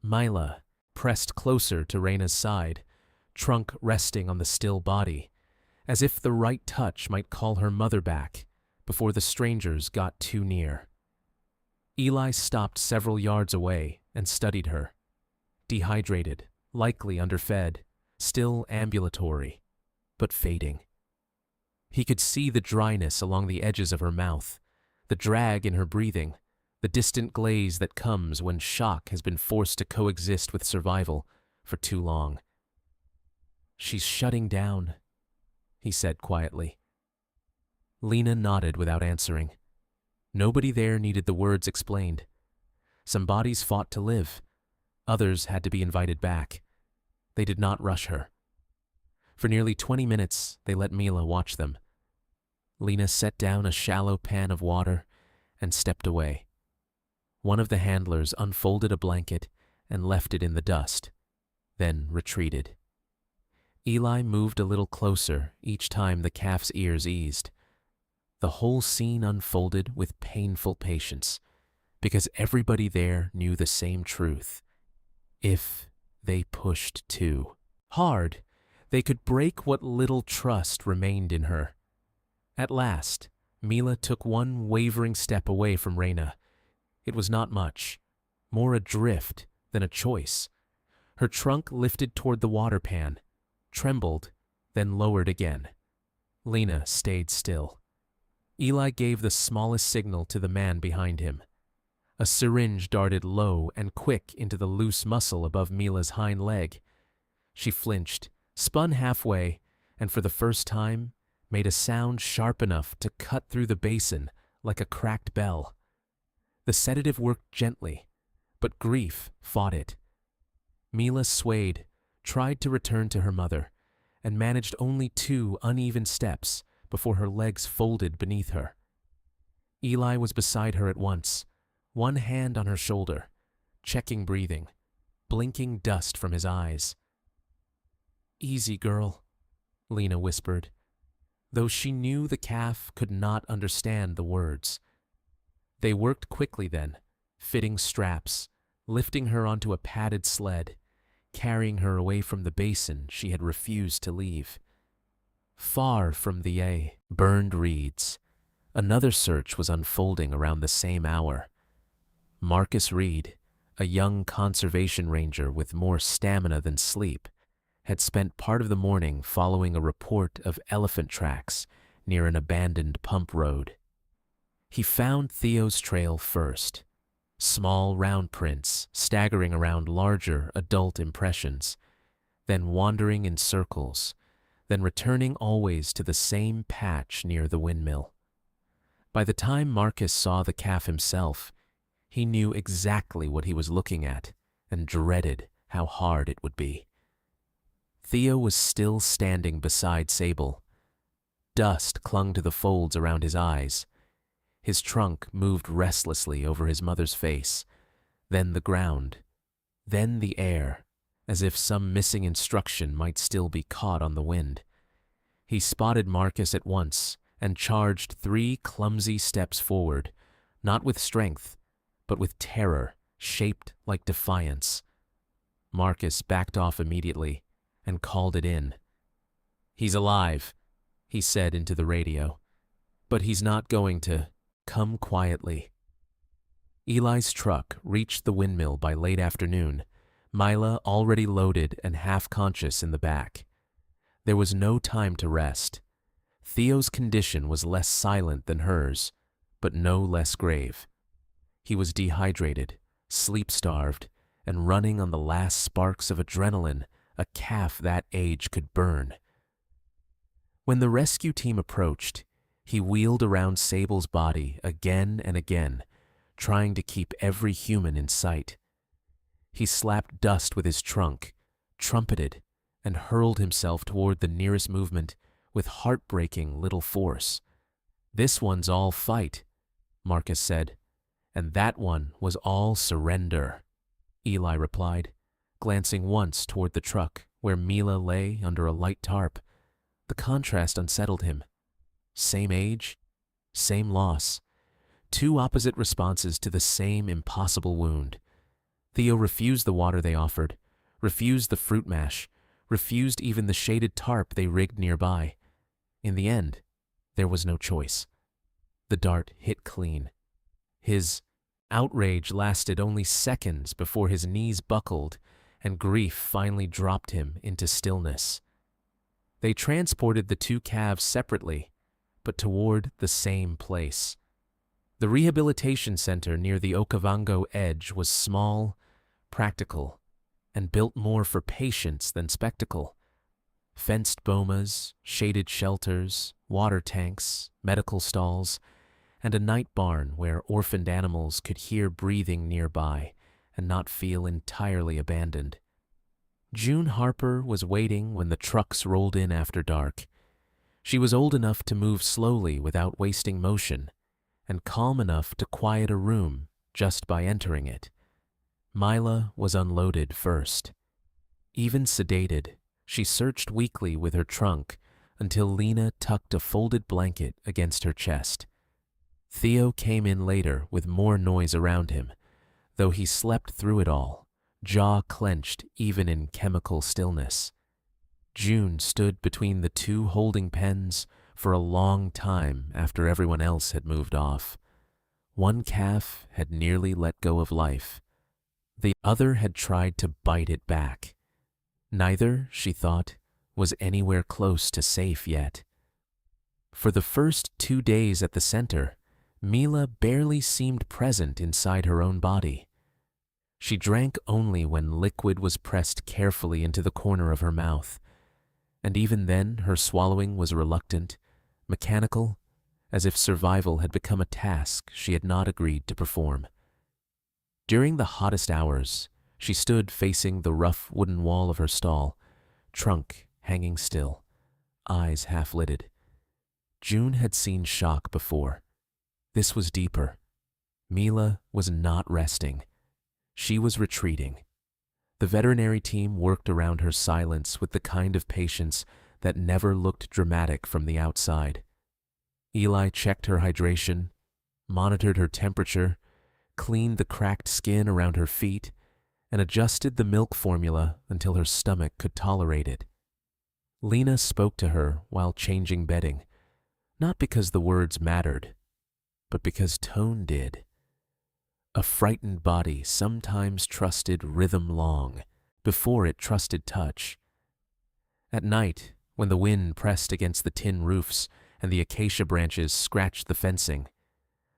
Mila pressed closer to Reyna's side, trunk resting on the still body, as if the right touch might call her mother back before the strangers got too near. Eli stopped several yards away and studied her. Dehydrated, likely underfed, still ambulatory, but fading. He could see the dryness along the edges of her mouth, the drag in her breathing, the distant glaze that comes when shock has been forced to coexist with survival for too long. "She's shutting down," he said quietly. Lena nodded without answering. Nobody there needed the words explained. Some bodies fought to live. Others had to be invited back. They did not rush her. For nearly 20 minutes, they let Mila watch them. Lena set down a shallow pan of water and stepped away. One of the handlers unfolded a blanket and left it in the dust, then retreated. Eli moved a little closer each time the calf's ears eased. The whole scene unfolded with painful patience, because everybody there knew the same truth. If they pushed too hard, they could break what little trust remained in her. At last, Mila took one wavering step away from Reyna. It was not much, more a drift than a choice. Her trunk lifted toward the water pan, trembled, then lowered again. Lena stayed still. Eli gave the smallest signal to the man behind him. A syringe darted low and quick into the loose muscle above Mila's hind leg. She flinched, spun halfway, and for the first time, made a sound sharp enough to cut through the basin like a cracked bell. The sedative worked gently, but grief fought it. Mila swayed, tried to return to her mother, and managed only 2 uneven steps before her legs folded beneath her. Eli was beside her at once, one hand on her shoulder, checking breathing, blinking dust from his eyes. "Easy, girl," Lena whispered, though she knew the calf could not understand the words. They worked quickly then, fitting straps, lifting her onto a padded sled, carrying her away from the basin she had refused to leave. Far from the burned reeds, another search was unfolding around the same hour. Marcus Reed, a young conservation ranger with more stamina than sleep, had spent part of the morning following a report of elephant tracks near an abandoned pump road. He found Theo's trail first, small round prints staggering around larger adult impressions, then wandering in circles, then returning always to the same patch near the windmill. By the time Marcus saw the calf himself, he knew exactly what he was looking at and dreaded how hard it would be. Theo was still standing beside Sable. Dust clung to the folds around his eyes. His trunk moved restlessly over his mother's face, then the ground, then the air, as if some missing instruction might still be caught on the wind. He spotted Marcus at once and charged 3 clumsy steps forward, not with strength, but with terror shaped like defiance. Marcus backed off immediately and called it in. "He's alive," he said into the radio, "but he's not going to come quietly." Eli's truck reached the windmill by late afternoon, Mila already loaded and half-conscious in the back. There was no time to rest. Theo's condition was less silent than hers, but no less grave. He was dehydrated, sleep-starved, and running on the last sparks of adrenaline a calf that age could burn. When the rescue team approached, he wheeled around Sable's body again and again, trying to keep every human in sight. He slapped dust with his trunk, trumpeted, and hurled himself toward the nearest movement with heartbreaking little force. "This one's all fight," Marcus said, "and that one was all surrender," Eli replied, glancing once toward the truck where Mila lay under a light tarp. The contrast unsettled him. Same age, same loss, 2 opposite responses to the same impossible wound. Theo refused the water they offered, refused the fruit mash, refused even the shaded tarp they rigged nearby. In the end, there was no choice. The dart hit clean. His outrage lasted only seconds before his knees buckled and grief finally dropped him into stillness. They transported the 2 calves separately, but toward the same place. The rehabilitation center near the Okavango edge was small, practical, and built more for patience than spectacle. Fenced bomas, shaded shelters, water tanks, medical stalls, and a night barn where orphaned animals could hear breathing nearby and not feel entirely abandoned. June Harper was waiting when the trucks rolled in after dark. She was old enough to move slowly without wasting motion, and calm enough to quiet a room just by entering it. Mila was unloaded first. Even sedated, she searched weakly with her trunk until Lena tucked a folded blanket against her chest. Theo came in later with more noise around him, though he slept through it all, jaw clenched even in chemical stillness. June stood between the two holding pens for a long time after everyone else had moved off. One calf had nearly let go of life. The other had tried to bite it back. Neither, she thought, was anywhere close to safe yet. For the first 2 days at the center, Mila barely seemed present inside her own body. She drank only when liquid was pressed carefully into the corner of her mouth, and even then her swallowing was reluctant, mechanical, as if survival had become a task she had not agreed to perform. During the hottest hours, she stood facing the rough wooden wall of her stall, trunk hanging still, eyes half-lidded. June had seen shock before. This was deeper. Mila was not resting. She was retreating. The veterinary team worked around her silence with the kind of patience that never looked dramatic from the outside. Eli checked her hydration, monitored her temperature, cleaned the cracked skin around her feet, and adjusted the milk formula until her stomach could tolerate it. Lena spoke to her while changing bedding, not because the words mattered, but because tone did. A frightened body sometimes trusted rhythm long before it trusted touch. At night, when the wind pressed against the tin roofs and the acacia branches scratched the fencing,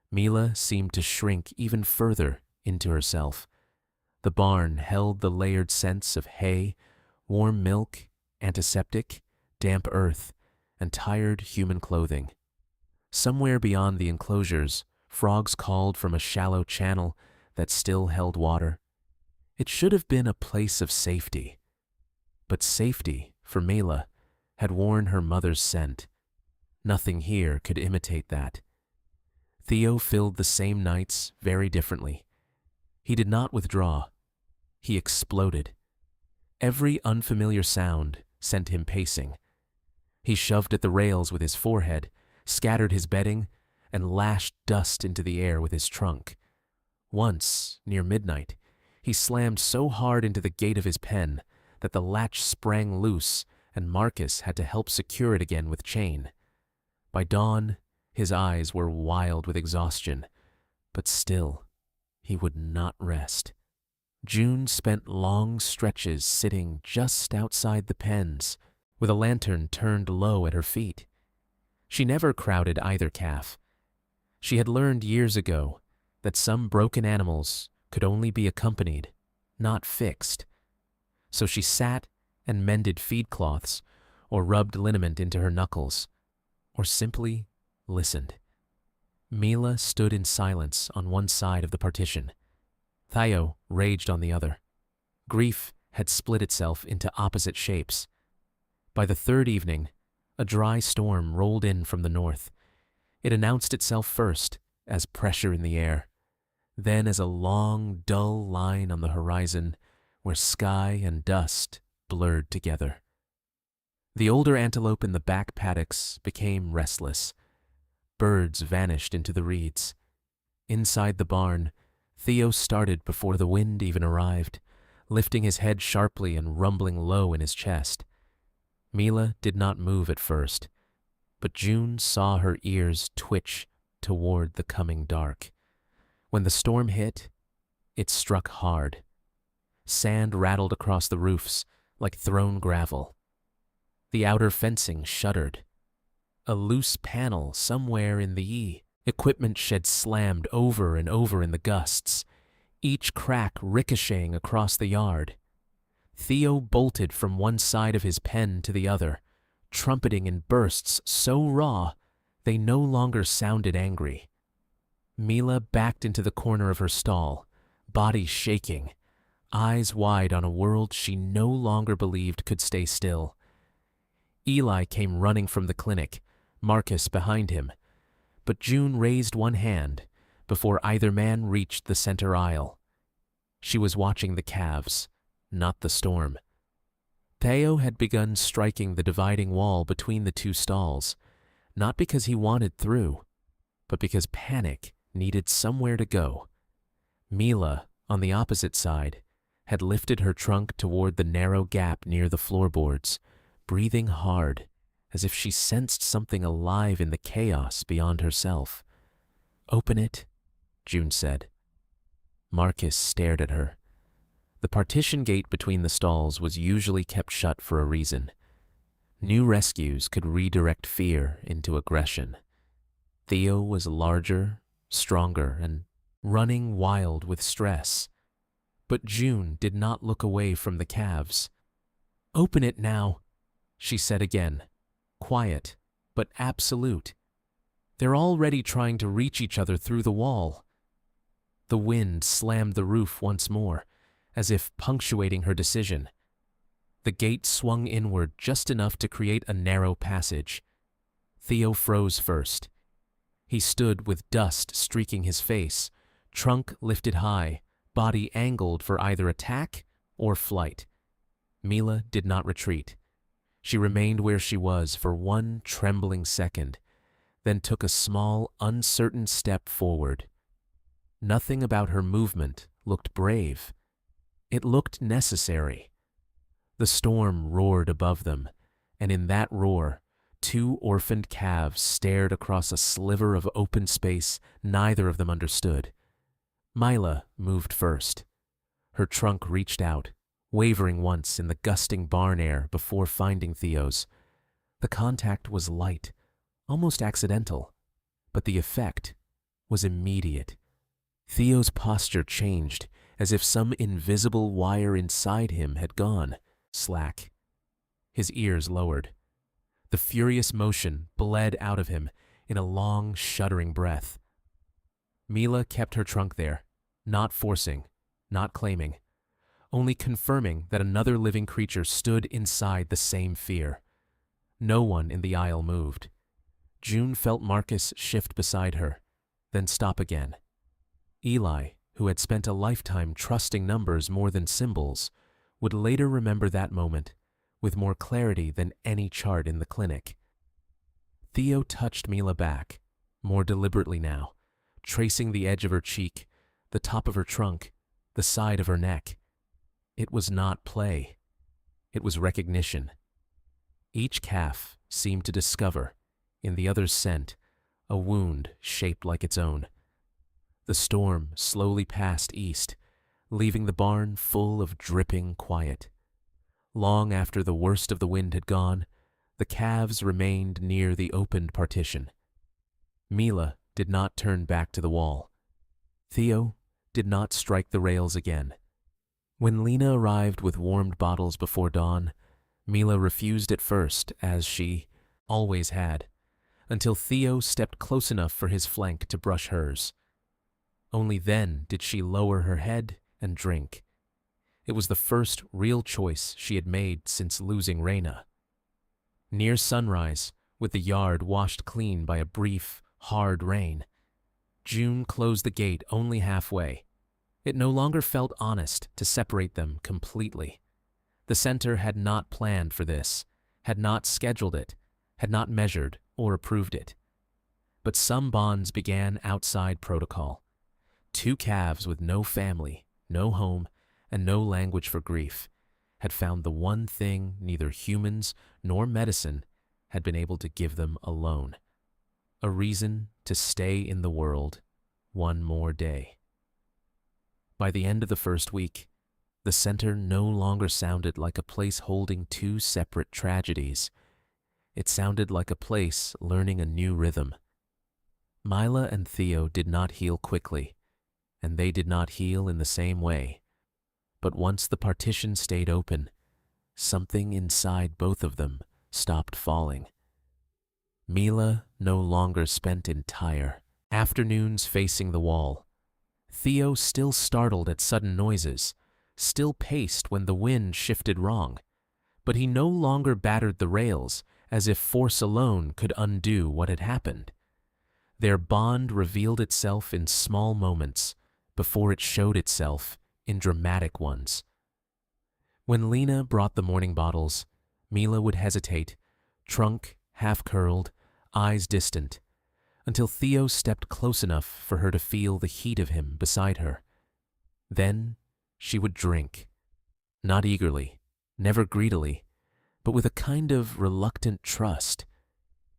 Mila seemed to shrink even further into herself. The barn held the layered scents of hay, warm milk, antiseptic, damp earth, and tired human clothing. Somewhere beyond the enclosures, frogs called from a shallow channel that still held water. It should have been a place of safety. But safety, for Mila, had worn her mother's scent. Nothing here could imitate that. Theo filled the same nights very differently. He did not withdraw. He exploded. Every unfamiliar sound sent him pacing. He shoved at the rails with his forehead, scattered his bedding, and lashed dust into the air with his trunk. Once, near midnight, he slammed so hard into the gate of his pen that the latch sprang loose and Marcus had to help secure it again with chain. By dawn, his eyes were wild with exhaustion, but still, he would not rest. June spent long stretches sitting just outside the pens, with a lantern turned low at her feet. She never crowded either calf. She had learned years ago that some broken animals could only be accompanied, not fixed. So she sat and mended feed cloths, or rubbed liniment into her knuckles, or simply listened. Mila stood in silence on one side of the partition. Theo raged on the other. Grief had split itself into opposite shapes. By the third evening, a dry storm rolled in from the north. It announced itself first as pressure in the air, then as a long, dull line on the horizon where sky and dust blurred together. The older antelope in the back paddocks became restless. Birds vanished into the reeds. Inside the barn, Theo started before the wind even arrived, lifting his head sharply and rumbling low in his chest. Mila did not move at first, but June saw her ears twitch toward the coming dark. When the storm hit, it struck hard. Sand rattled across the roofs like thrown gravel. The outer fencing shuddered. A loose panel somewhere in the equipment shed slammed over and over in the gusts, each crack ricocheting across the yard. Theo bolted from one side of his pen to the other, trumpeting in bursts so raw they no longer sounded angry. Mila backed into the corner of her stall, body shaking, eyes wide on a world she no longer believed could stay still. Eli came running from the clinic, Marcus behind him, but June raised one hand before either man reached the center aisle. She was watching the calves, not the storm. Theo had begun striking the dividing wall between the two stalls, not because he wanted through, but because panic needed somewhere to go. Mila, on the opposite side, had lifted her trunk toward the narrow gap near the floorboards, breathing hard, as if she sensed something alive in the chaos beyond herself. "Open it," June said. Marcus stared at her. The partition gate between the stalls was usually kept shut for a reason. New rescues could redirect fear into aggression. Theo was larger, stronger, and running wild with stress. But June did not look away from the calves. "Open it now," she said again, quiet but absolute. "They're already trying to reach each other through the wall." The wind slammed the roof once more, as if punctuating her decision. The gate swung inward just enough to create a narrow passage. Theo froze first. He stood with dust streaking his face, trunk lifted high, body angled for either attack or flight. Mila did not retreat. She remained where she was for one trembling second, then took a small, uncertain step forward. Nothing about her movement looked brave. It looked necessary. The storm roared above them, and in that roar, two orphaned calves stared across a sliver of open space neither of them understood. Mila moved first. Her trunk reached out, wavering once in the gusting barn air before finding Theo's. The contact was light, almost accidental, but the effect was immediate. Theo's posture changed, as if some invisible wire inside him had gone slack. His ears lowered. The furious motion bled out of him in a long, shuddering breath. Mila kept her trunk there, not forcing, not claiming, only confirming that another living creature stood inside the same fear. No one in the aisle moved. June felt Marcus shift beside her, then stop again. Eli, who had spent a lifetime trusting numbers more than symbols, would later remember that moment with more clarity than any chart in the clinic. Theo touched Mila back, more deliberately now, tracing the edge of her cheek, the top of her trunk, the side of her neck. It was not play. It was recognition. Each calf seemed to discover, in the other's scent, a wound shaped like its own. The storm slowly passed east, leaving the barn full of dripping quiet. Long after the worst of the wind had gone, the calves remained near the opened partition. Mila did not turn back to the wall. Theo did not strike the rails again. When Lena arrived with warmed bottles before dawn, Mila refused at first, as she always had, until Theo stepped close enough for his flank to brush hers. Only then did she lower her head and drink. It was the first real choice she had made since losing Reyna. Near sunrise, with the yard washed clean by a brief, hard rain, June closed the gate only halfway. It no longer felt honest to separate them completely. The center had not planned for this, had not scheduled it, had not measured or approved it. But some bonds began outside protocol. Two calves with no family, no home, and no language for grief had found the one thing neither humans nor medicine had been able to give them alone: a reason to stay in the world one more day. By the end of the first week, the center no longer sounded like a place holding two separate tragedies. It sounded like a place learning a new rhythm. Mila and Theo did not heal quickly, and they did not heal in the same way. But once the partition stayed open, something inside both of them stopped falling. Mila no longer spent entire, Afternoons facing the wall. Theo still startled at sudden noises, still paced when the wind shifted wrong, but he no longer battered the rails as if force alone could undo what had happened. Their bond revealed itself in small moments before it showed itself in dramatic ones. When Lena brought the morning bottles, Mila would hesitate, trunk half-curled, eyes distant, until Theo stepped close enough for her to feel the heat of him beside her. Then she would drink, not eagerly, never greedily, but with a kind of reluctant trust.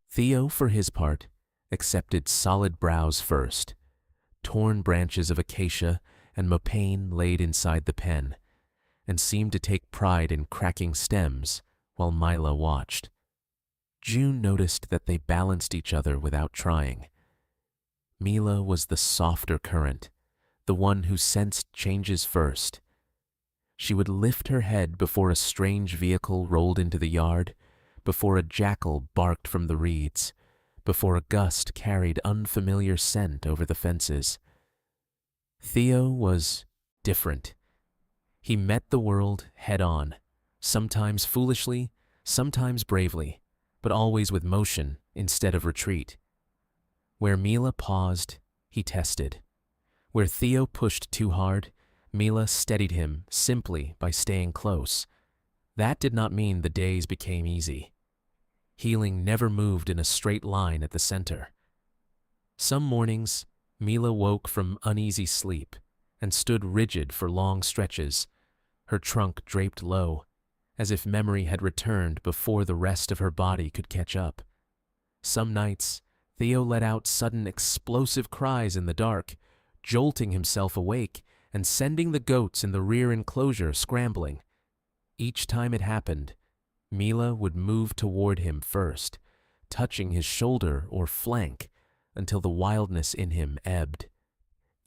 Theo, for his part, accepted solid browse first, torn branches of acacia and mopane laid inside the pen, and seemed to take pride in cracking stems while Mila watched. June noticed that they balanced each other without trying. Mila was the softer current, the one who sensed changes first. She would lift her head before a strange vehicle rolled into the yard, before a jackal barked from the reeds, before a gust carried unfamiliar scent over the fences. Theo was different. He met the world head-on, sometimes foolishly, sometimes bravely, but always with motion instead of retreat. Where Mila paused, he tested. Where Theo pushed too hard, Mila steadied him simply by staying close. That did not mean the days became easy. Healing never moved in a straight line at the center. Some mornings, Mila woke from uneasy sleep and stood rigid for long stretches, her trunk draped low, as if memory had returned before the rest of her body could catch up. Some nights, Theo let out sudden explosive cries in the dark, jolting himself awake and sending the goats in the rear enclosure scrambling. Each time it happened, Mila would move toward him first, touching his shoulder or flank until the wildness in him ebbed.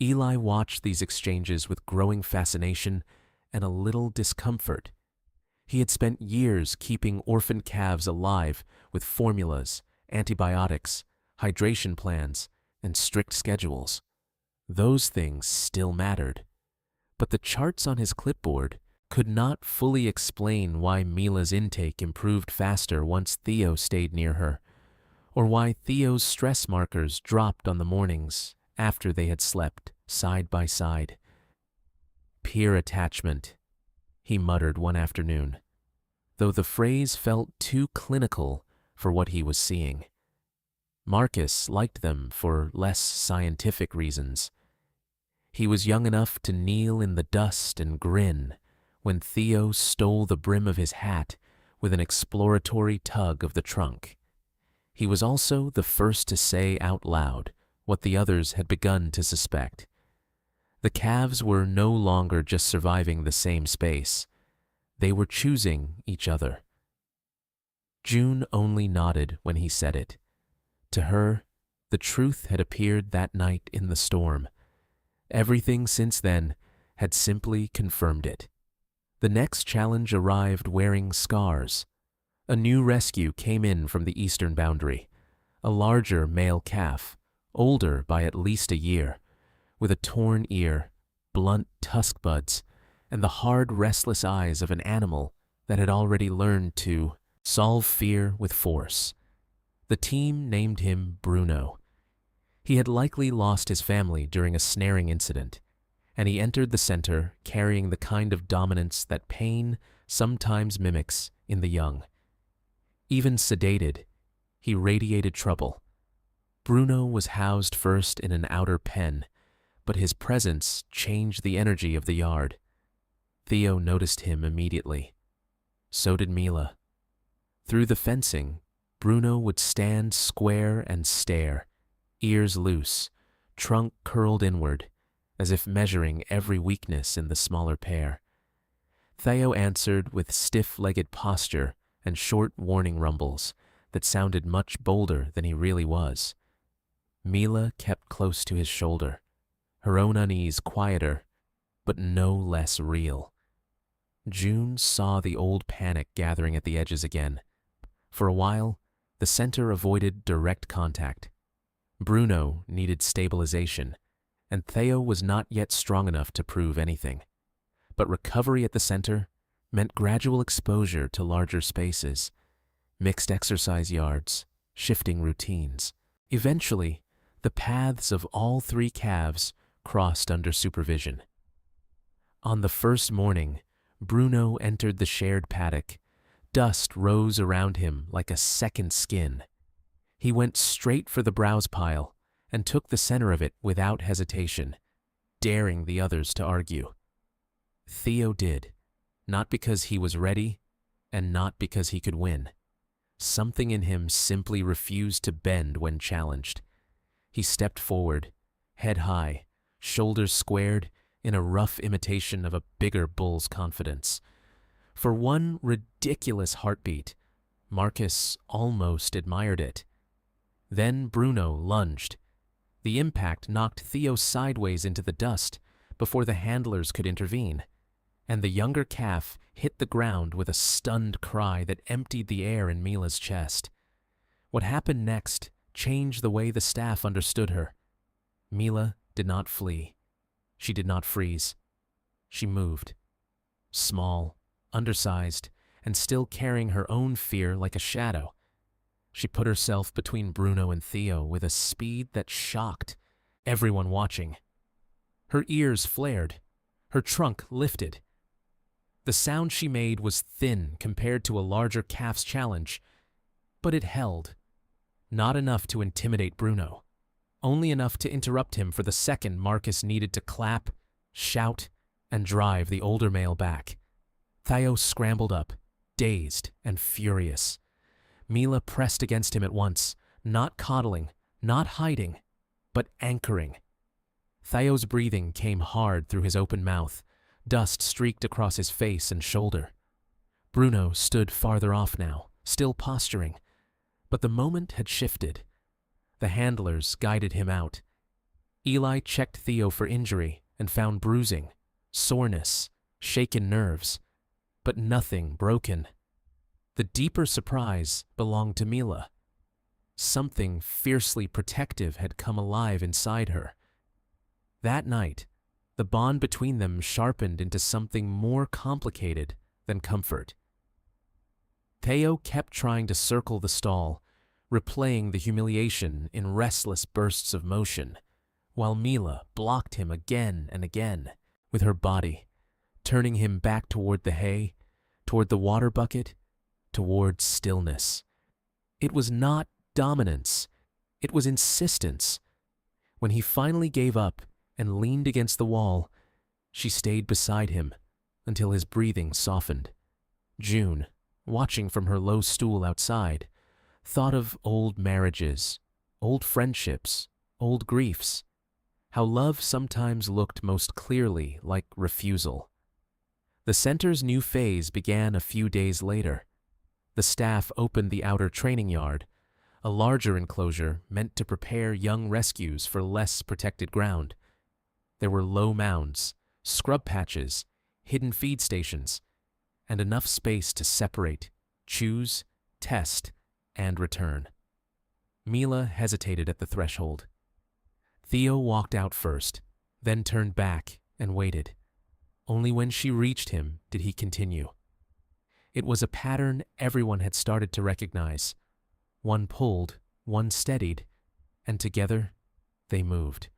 Eli watched these exchanges with growing fascination and a little discomfort. He had spent years keeping orphaned calves alive with formulas, antibiotics, hydration plans, and strict schedules. Those things still mattered. But the charts on his clipboard could not fully explain why Mila's intake improved faster once Theo stayed near her, or why Theo's stress markers dropped on the mornings after they had slept side by side. Peer attachment, he muttered one afternoon, though the phrase felt too clinical for what he was seeing. Marcus liked them for less scientific reasons. He was young enough to kneel in the dust and grin when Theo stole the brim of his hat with an exploratory tug of the trunk. He was also the first to say out loud what the others had begun to suspect. The calves were no longer just surviving the same space. They were choosing each other. June only nodded when he said it. To her, the truth had appeared that night in the storm. Everything since then had simply confirmed it. The next challenge arrived wearing scars. A new rescue came in from the eastern boundary, a larger male calf, older by at least a year, with a torn ear, blunt tusk buds, and the hard, restless eyes of an animal that had already learned to solve fear with force. The team named him Bruno. He had likely lost his family during a snaring incident, and he entered the center carrying the kind of dominance that pain sometimes mimics in the young. Even sedated, he radiated trouble. Bruno was housed first in an outer pen, but his presence changed the energy of the yard. Theo noticed him immediately. So did Mila. Through the fencing, Bruno would stand square and stare, ears loose, trunk curled inward, as if measuring every weakness in the smaller pair. Theo answered with stiff-legged posture and short warning rumbles that sounded much bolder than he really was. Mila kept close to his shoulder, her own unease quieter, but no less real. June saw the old panic gathering at the edges again. For a while, the center avoided direct contact. Bruno needed stabilization, and Theo was not yet strong enough to prove anything. But recovery at the center meant gradual exposure to larger spaces, mixed exercise yards, shifting routines. Eventually, the paths of all three calves crossed under supervision. On the first morning, Bruno entered the shared paddock. Dust rose around him like a second skin. He went straight for the browse pile and took the center of it without hesitation, daring the others to argue. Theo did, not because he was ready and not because he could win. Something in him simply refused to bend when challenged. He stepped forward, head high, shoulders squared, in a rough imitation of a bigger bull's confidence. For one ridiculous heartbeat, Marcus almost admired it. Then Bruno lunged. The impact knocked Theo sideways into the dust before the handlers could intervene, and the younger calf hit the ground with a stunned cry that emptied the air in Mila's chest. What happened next changed the way the staff understood her. Mila did not flee. She did not freeze. She moved. Small, undersized, and still carrying her own fear like a shadow. She put herself between Bruno and Theo with a speed that shocked everyone watching. Her ears flared. Her trunk lifted. The sound she made was thin compared to a larger calf's challenge, but it held. Not enough to intimidate Bruno. Only enough to interrupt him for the second Marcus needed to clap, shout, and drive the older male back. Theo scrambled up, dazed and furious. Mila pressed against him at once, not coddling, not hiding, but anchoring. Theo's breathing came hard through his open mouth. Dust streaked across his face and shoulder. Bruno stood farther off now, still posturing, but the moment had shifted. The handlers guided him out. Eli checked Theo for injury and found bruising, soreness, shaken nerves, but nothing broken. The deeper surprise belonged to Mila. Something fiercely protective had come alive inside her. That night, the bond between them sharpened into something more complicated than comfort. Theo kept trying to circle the stall, replaying the humiliation in restless bursts of motion, while Mila blocked him again and again with her body, turning him back toward the hay, toward the water bucket, toward stillness. It was not dominance, it was insistence. When he finally gave up and leaned against the wall, she stayed beside him until his breathing softened. June, watching from her low stool outside, thought of old marriages, old friendships, old griefs, how love sometimes looked most clearly like refusal. The center's new phase began a few days later. The staff opened the outer training yard, a larger enclosure meant to prepare young rescues for less protected ground. There were low mounds, scrub patches, hidden feed stations, and enough space to separate, choose, test, and return. Mila hesitated at the threshold. Theo walked out first, then turned back and waited. Only when she reached him did he continue. It was a pattern everyone had started to recognize. One pulled, one steadied, and together they moved.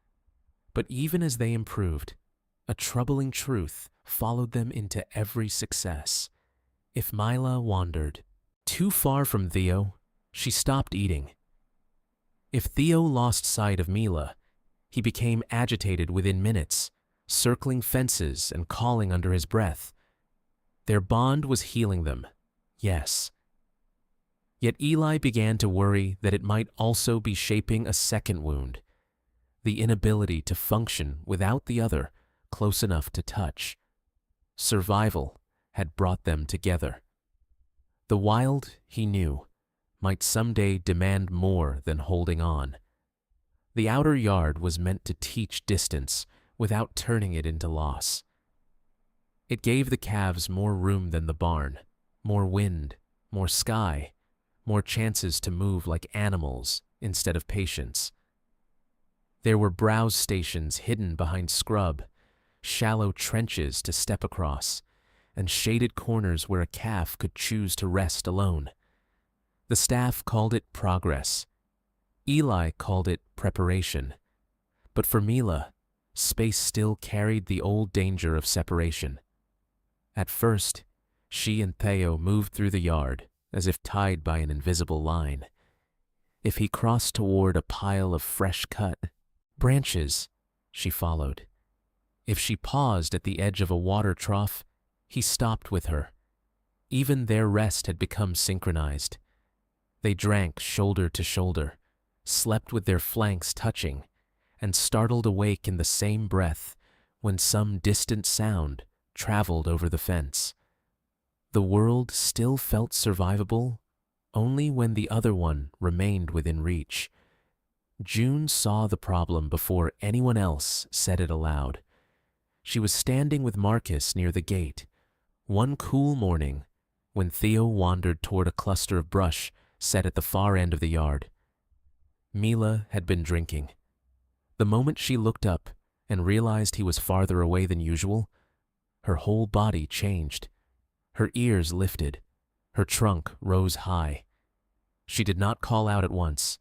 But even as they improved, a troubling truth followed them into every success. If Mila wandered too far from Theo, she stopped eating. If Theo lost sight of Mila, he became agitated within minutes, circling fences and calling under his breath. Their bond was healing them, yes. Yet Eli began to worry that it might also be shaping a second wound, the inability to function without the other close enough to touch. Survival had brought them together. The wild, he knew, might someday demand more than holding on. The outer yard was meant to teach distance without turning it into loss. It gave the calves more room than the barn, more wind, more sky, more chances to move like animals instead of patients. There were browse stations hidden behind scrub, shallow trenches to step across, and shaded corners where a calf could choose to rest alone. The staff called it progress. Eli called it preparation. But for Mila, space still carried the old danger of separation. At first, she and Theo moved through the yard as if tied by an invisible line. If he crossed toward a pile of fresh-cut branches, she followed. If she paused at the edge of a water trough, he stopped with her. Even their rest had become synchronized. They drank shoulder to shoulder, slept with their flanks touching, and startled awake in the same breath when some distant sound traveled over the fence. The world still felt survivable only when the other one remained within reach. June saw the problem before anyone else said it aloud. She was standing with Marcus near the gate, one cool morning when Theo wandered toward a cluster of brush set at the far end of the yard. Mila had been drinking. The moment she looked up and realized he was farther away than usual, her whole body changed. Her ears lifted. Her trunk rose high. She did not call out at once.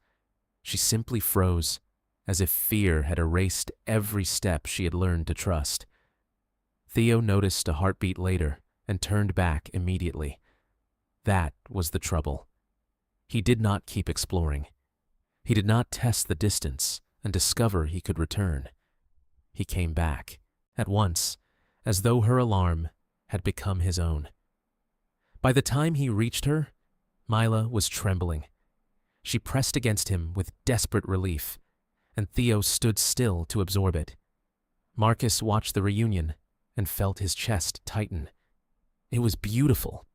She simply froze, as if fear had erased every step she had learned to trust. Theo noticed a heartbeat later and turned back immediately. That was the trouble. He did not keep exploring. He did not test the distance and discover he could return. He came back, at once, as though her alarm had become his own. By the time he reached her, Mila was trembling. She pressed against him with desperate relief, and Theo stood still to absorb it. Marcus watched the reunion and felt his chest tighten. It was beautiful.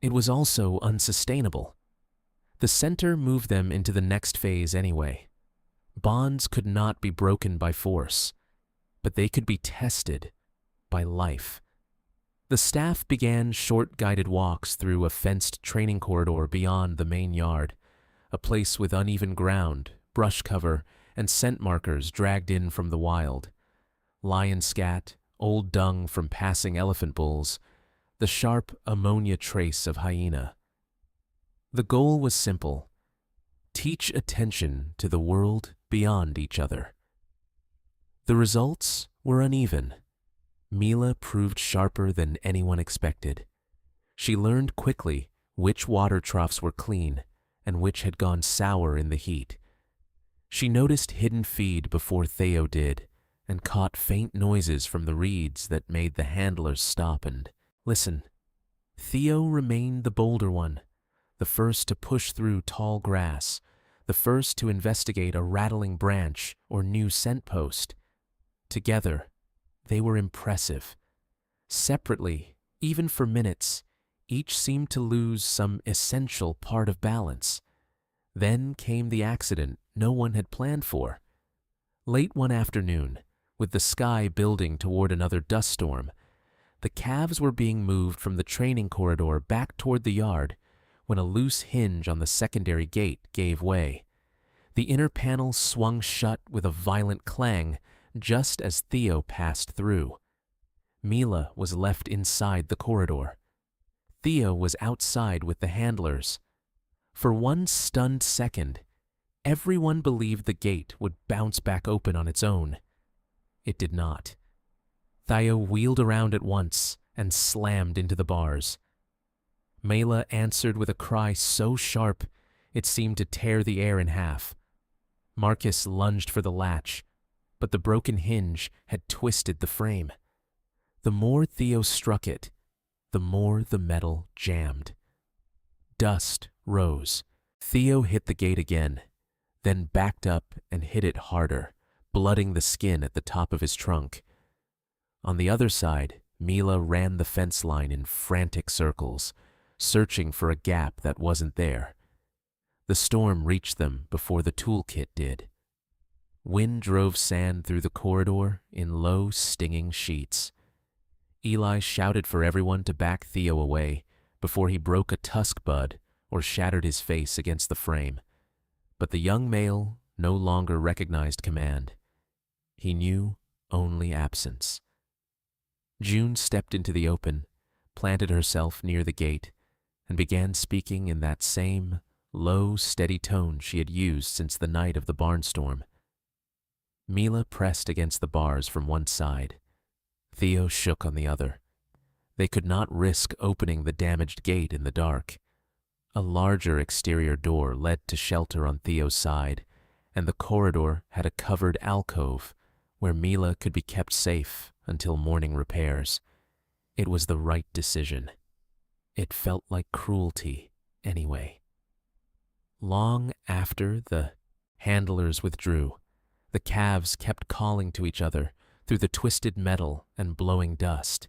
It was also unsustainable. The center moved them into the next phase anyway. Bonds could not be broken by force, but they could be tested by life. The staff began short guided walks through a fenced training corridor beyond the main yard, a place with uneven ground, brush cover, and scent markers dragged in from the wild. Lion scat, old dung from passing elephant bulls, the sharp ammonia trace of hyena. The goal was simple: teach attention to the world beyond each other. The results were uneven. Mila proved sharper than anyone expected. She learned quickly which water troughs were clean and which had gone sour in the heat. She noticed hidden feed before Theo did, and caught faint noises from the reeds that made the handlers stop and listen. Theo remained the bolder one, the first to push through tall grass, the first to investigate a rattling branch or new scent post. Together, they were impressive. Separately, even for minutes, each seemed to lose some essential part of balance. Then came the accident no one had planned for. Late one afternoon, with the sky building toward another dust storm, the calves were being moved from the training corridor back toward the yard when a loose hinge on the secondary gate gave way. The inner panel swung shut with a violent clang just as Theo passed through. Mila was left inside the corridor. Theo was outside with the handlers. For one stunned second, everyone believed the gate would bounce back open on its own. It did not. Theo wheeled around at once and slammed into the bars. Mila answered with a cry so sharp it seemed to tear the air in half. Marcus lunged for the latch, but the broken hinge had twisted the frame. The more Theo struck it, the more the metal jammed. Dust rose. Theo hit the gate again, then backed up and hit it harder, blooding the skin at the top of his trunk. On the other side, Mila ran the fence line in frantic circles, searching for a gap that wasn't there. The storm reached them before the toolkit did. Wind drove sand through the corridor in low, stinging sheets. Eli shouted for everyone to back Theo away before he broke a tusk bud or shattered his face against the frame. But the young male no longer recognized command. He knew only absence. June stepped into the open, planted herself near the gate, and began speaking in that same low, steady tone she had used since the night of the barnstorm. Mila pressed against the bars from one side. Theo shook on the other. They could not risk opening the damaged gate in the dark. A larger exterior door led to shelter on Theo's side, and the corridor had a covered alcove where Mila could be kept safe until morning repairs. It was the right decision. It felt like cruelty, anyway. Long after the handlers withdrew, the calves kept calling to each other through the twisted metal and blowing dust.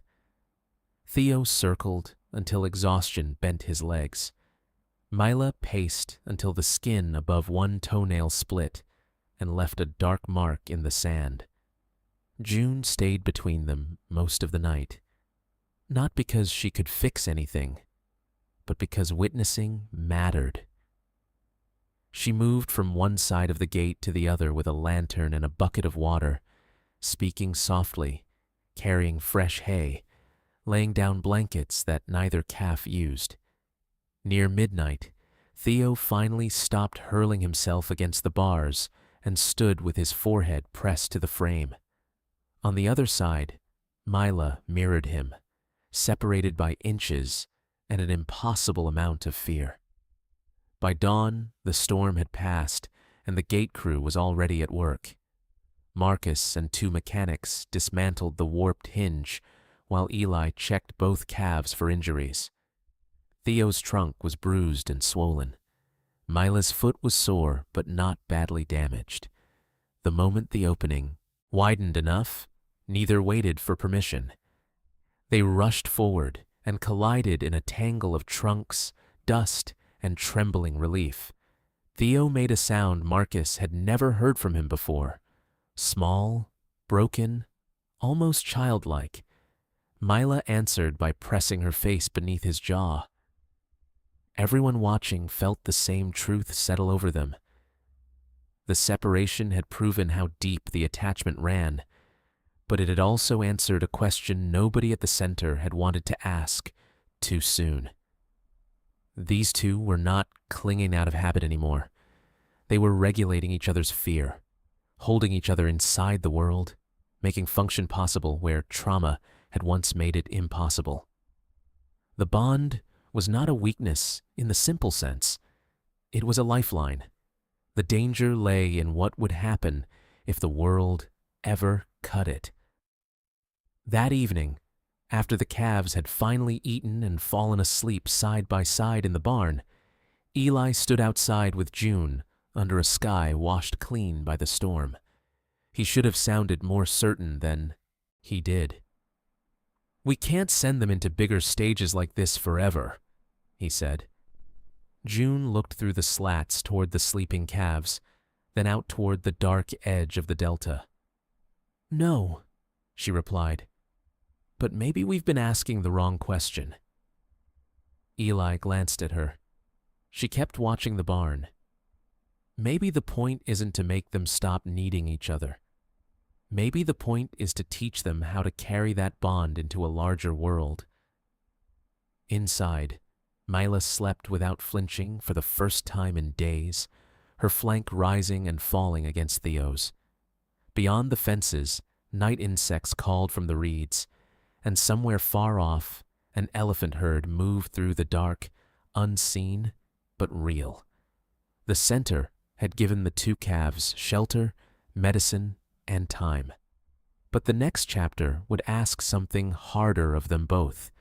Theo circled until exhaustion bent his legs. Mila paced until the skin above one toenail split and left a dark mark in the sand. June stayed between them most of the night, not because she could fix anything, but because witnessing mattered. She moved from one side of the gate to the other with a lantern and a bucket of water, speaking softly, carrying fresh hay, laying down blankets that neither calf used. Near midnight, Theo finally stopped hurling himself against the bars and stood with his forehead pressed to the frame. On the other side, Mila mirrored him, separated by inches and an impossible amount of fear. By dawn, the storm had passed and the gate crew was already at work. Marcus and two mechanics dismantled the warped hinge while Eli checked both calves for injuries. Theo's trunk was bruised and swollen. Mila's foot was sore but not badly damaged. The moment the opening widened enough, neither waited for permission. They rushed forward and collided in a tangle of trunks, dust, and trembling relief. Theo made a sound Marcus had never heard from him before. Small, broken, almost childlike. Mila answered by pressing her face beneath his jaw. Everyone watching felt the same truth settle over them. The separation had proven how deep the attachment ran, but it had also answered a question nobody at the center had wanted to ask too soon. These two were not clinging out of habit anymore. They were regulating each other's fear, holding each other inside the world, making function possible where trauma had once made it impossible. The bond was not a weakness in the simple sense. It was a lifeline. The danger lay in what would happen if the world ever cut it. That evening, after the calves had finally eaten and fallen asleep side by side in the barn, Eli stood outside with June under a sky washed clean by the storm. He should have sounded more certain than he did. "We can't send them into bigger stages like this forever," he said. June looked through the slats toward the sleeping calves, then out toward the dark edge of the delta. "No," she replied, "but maybe we've been asking the wrong question." Eli glanced at her. She kept watching the barn. Maybe the point isn't to make them stop needing each other. Maybe the point is to teach them how to carry that bond into a larger world. Inside, Mila slept without flinching for the first time in days, her flank rising and falling against Theo's. Beyond the fences, night insects called from the reeds, and somewhere far off, an elephant herd moved through the dark, unseen but real. The center had given the two calves shelter, medicine, and time. But the next chapter would ask something harder of them both.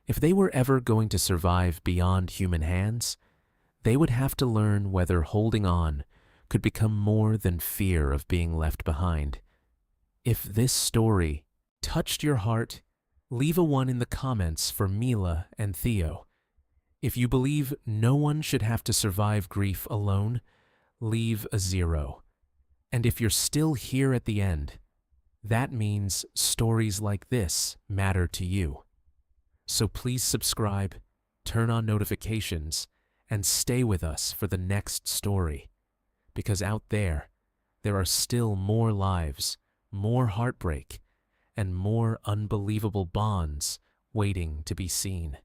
If they were ever going to survive beyond human hands, they would have to learn whether holding on could become more than fear of being left behind. If this story touched your heart, leave a 1 in the comments for Mila and Theo. If you believe no one should have to survive grief alone, leave a 0. And if you're still here at the end, that means stories like this matter to you. So please subscribe, turn on notifications, and stay with us for the next story. because out there are still more lives, more heartbreak, and more unbelievable bonds waiting to be seen.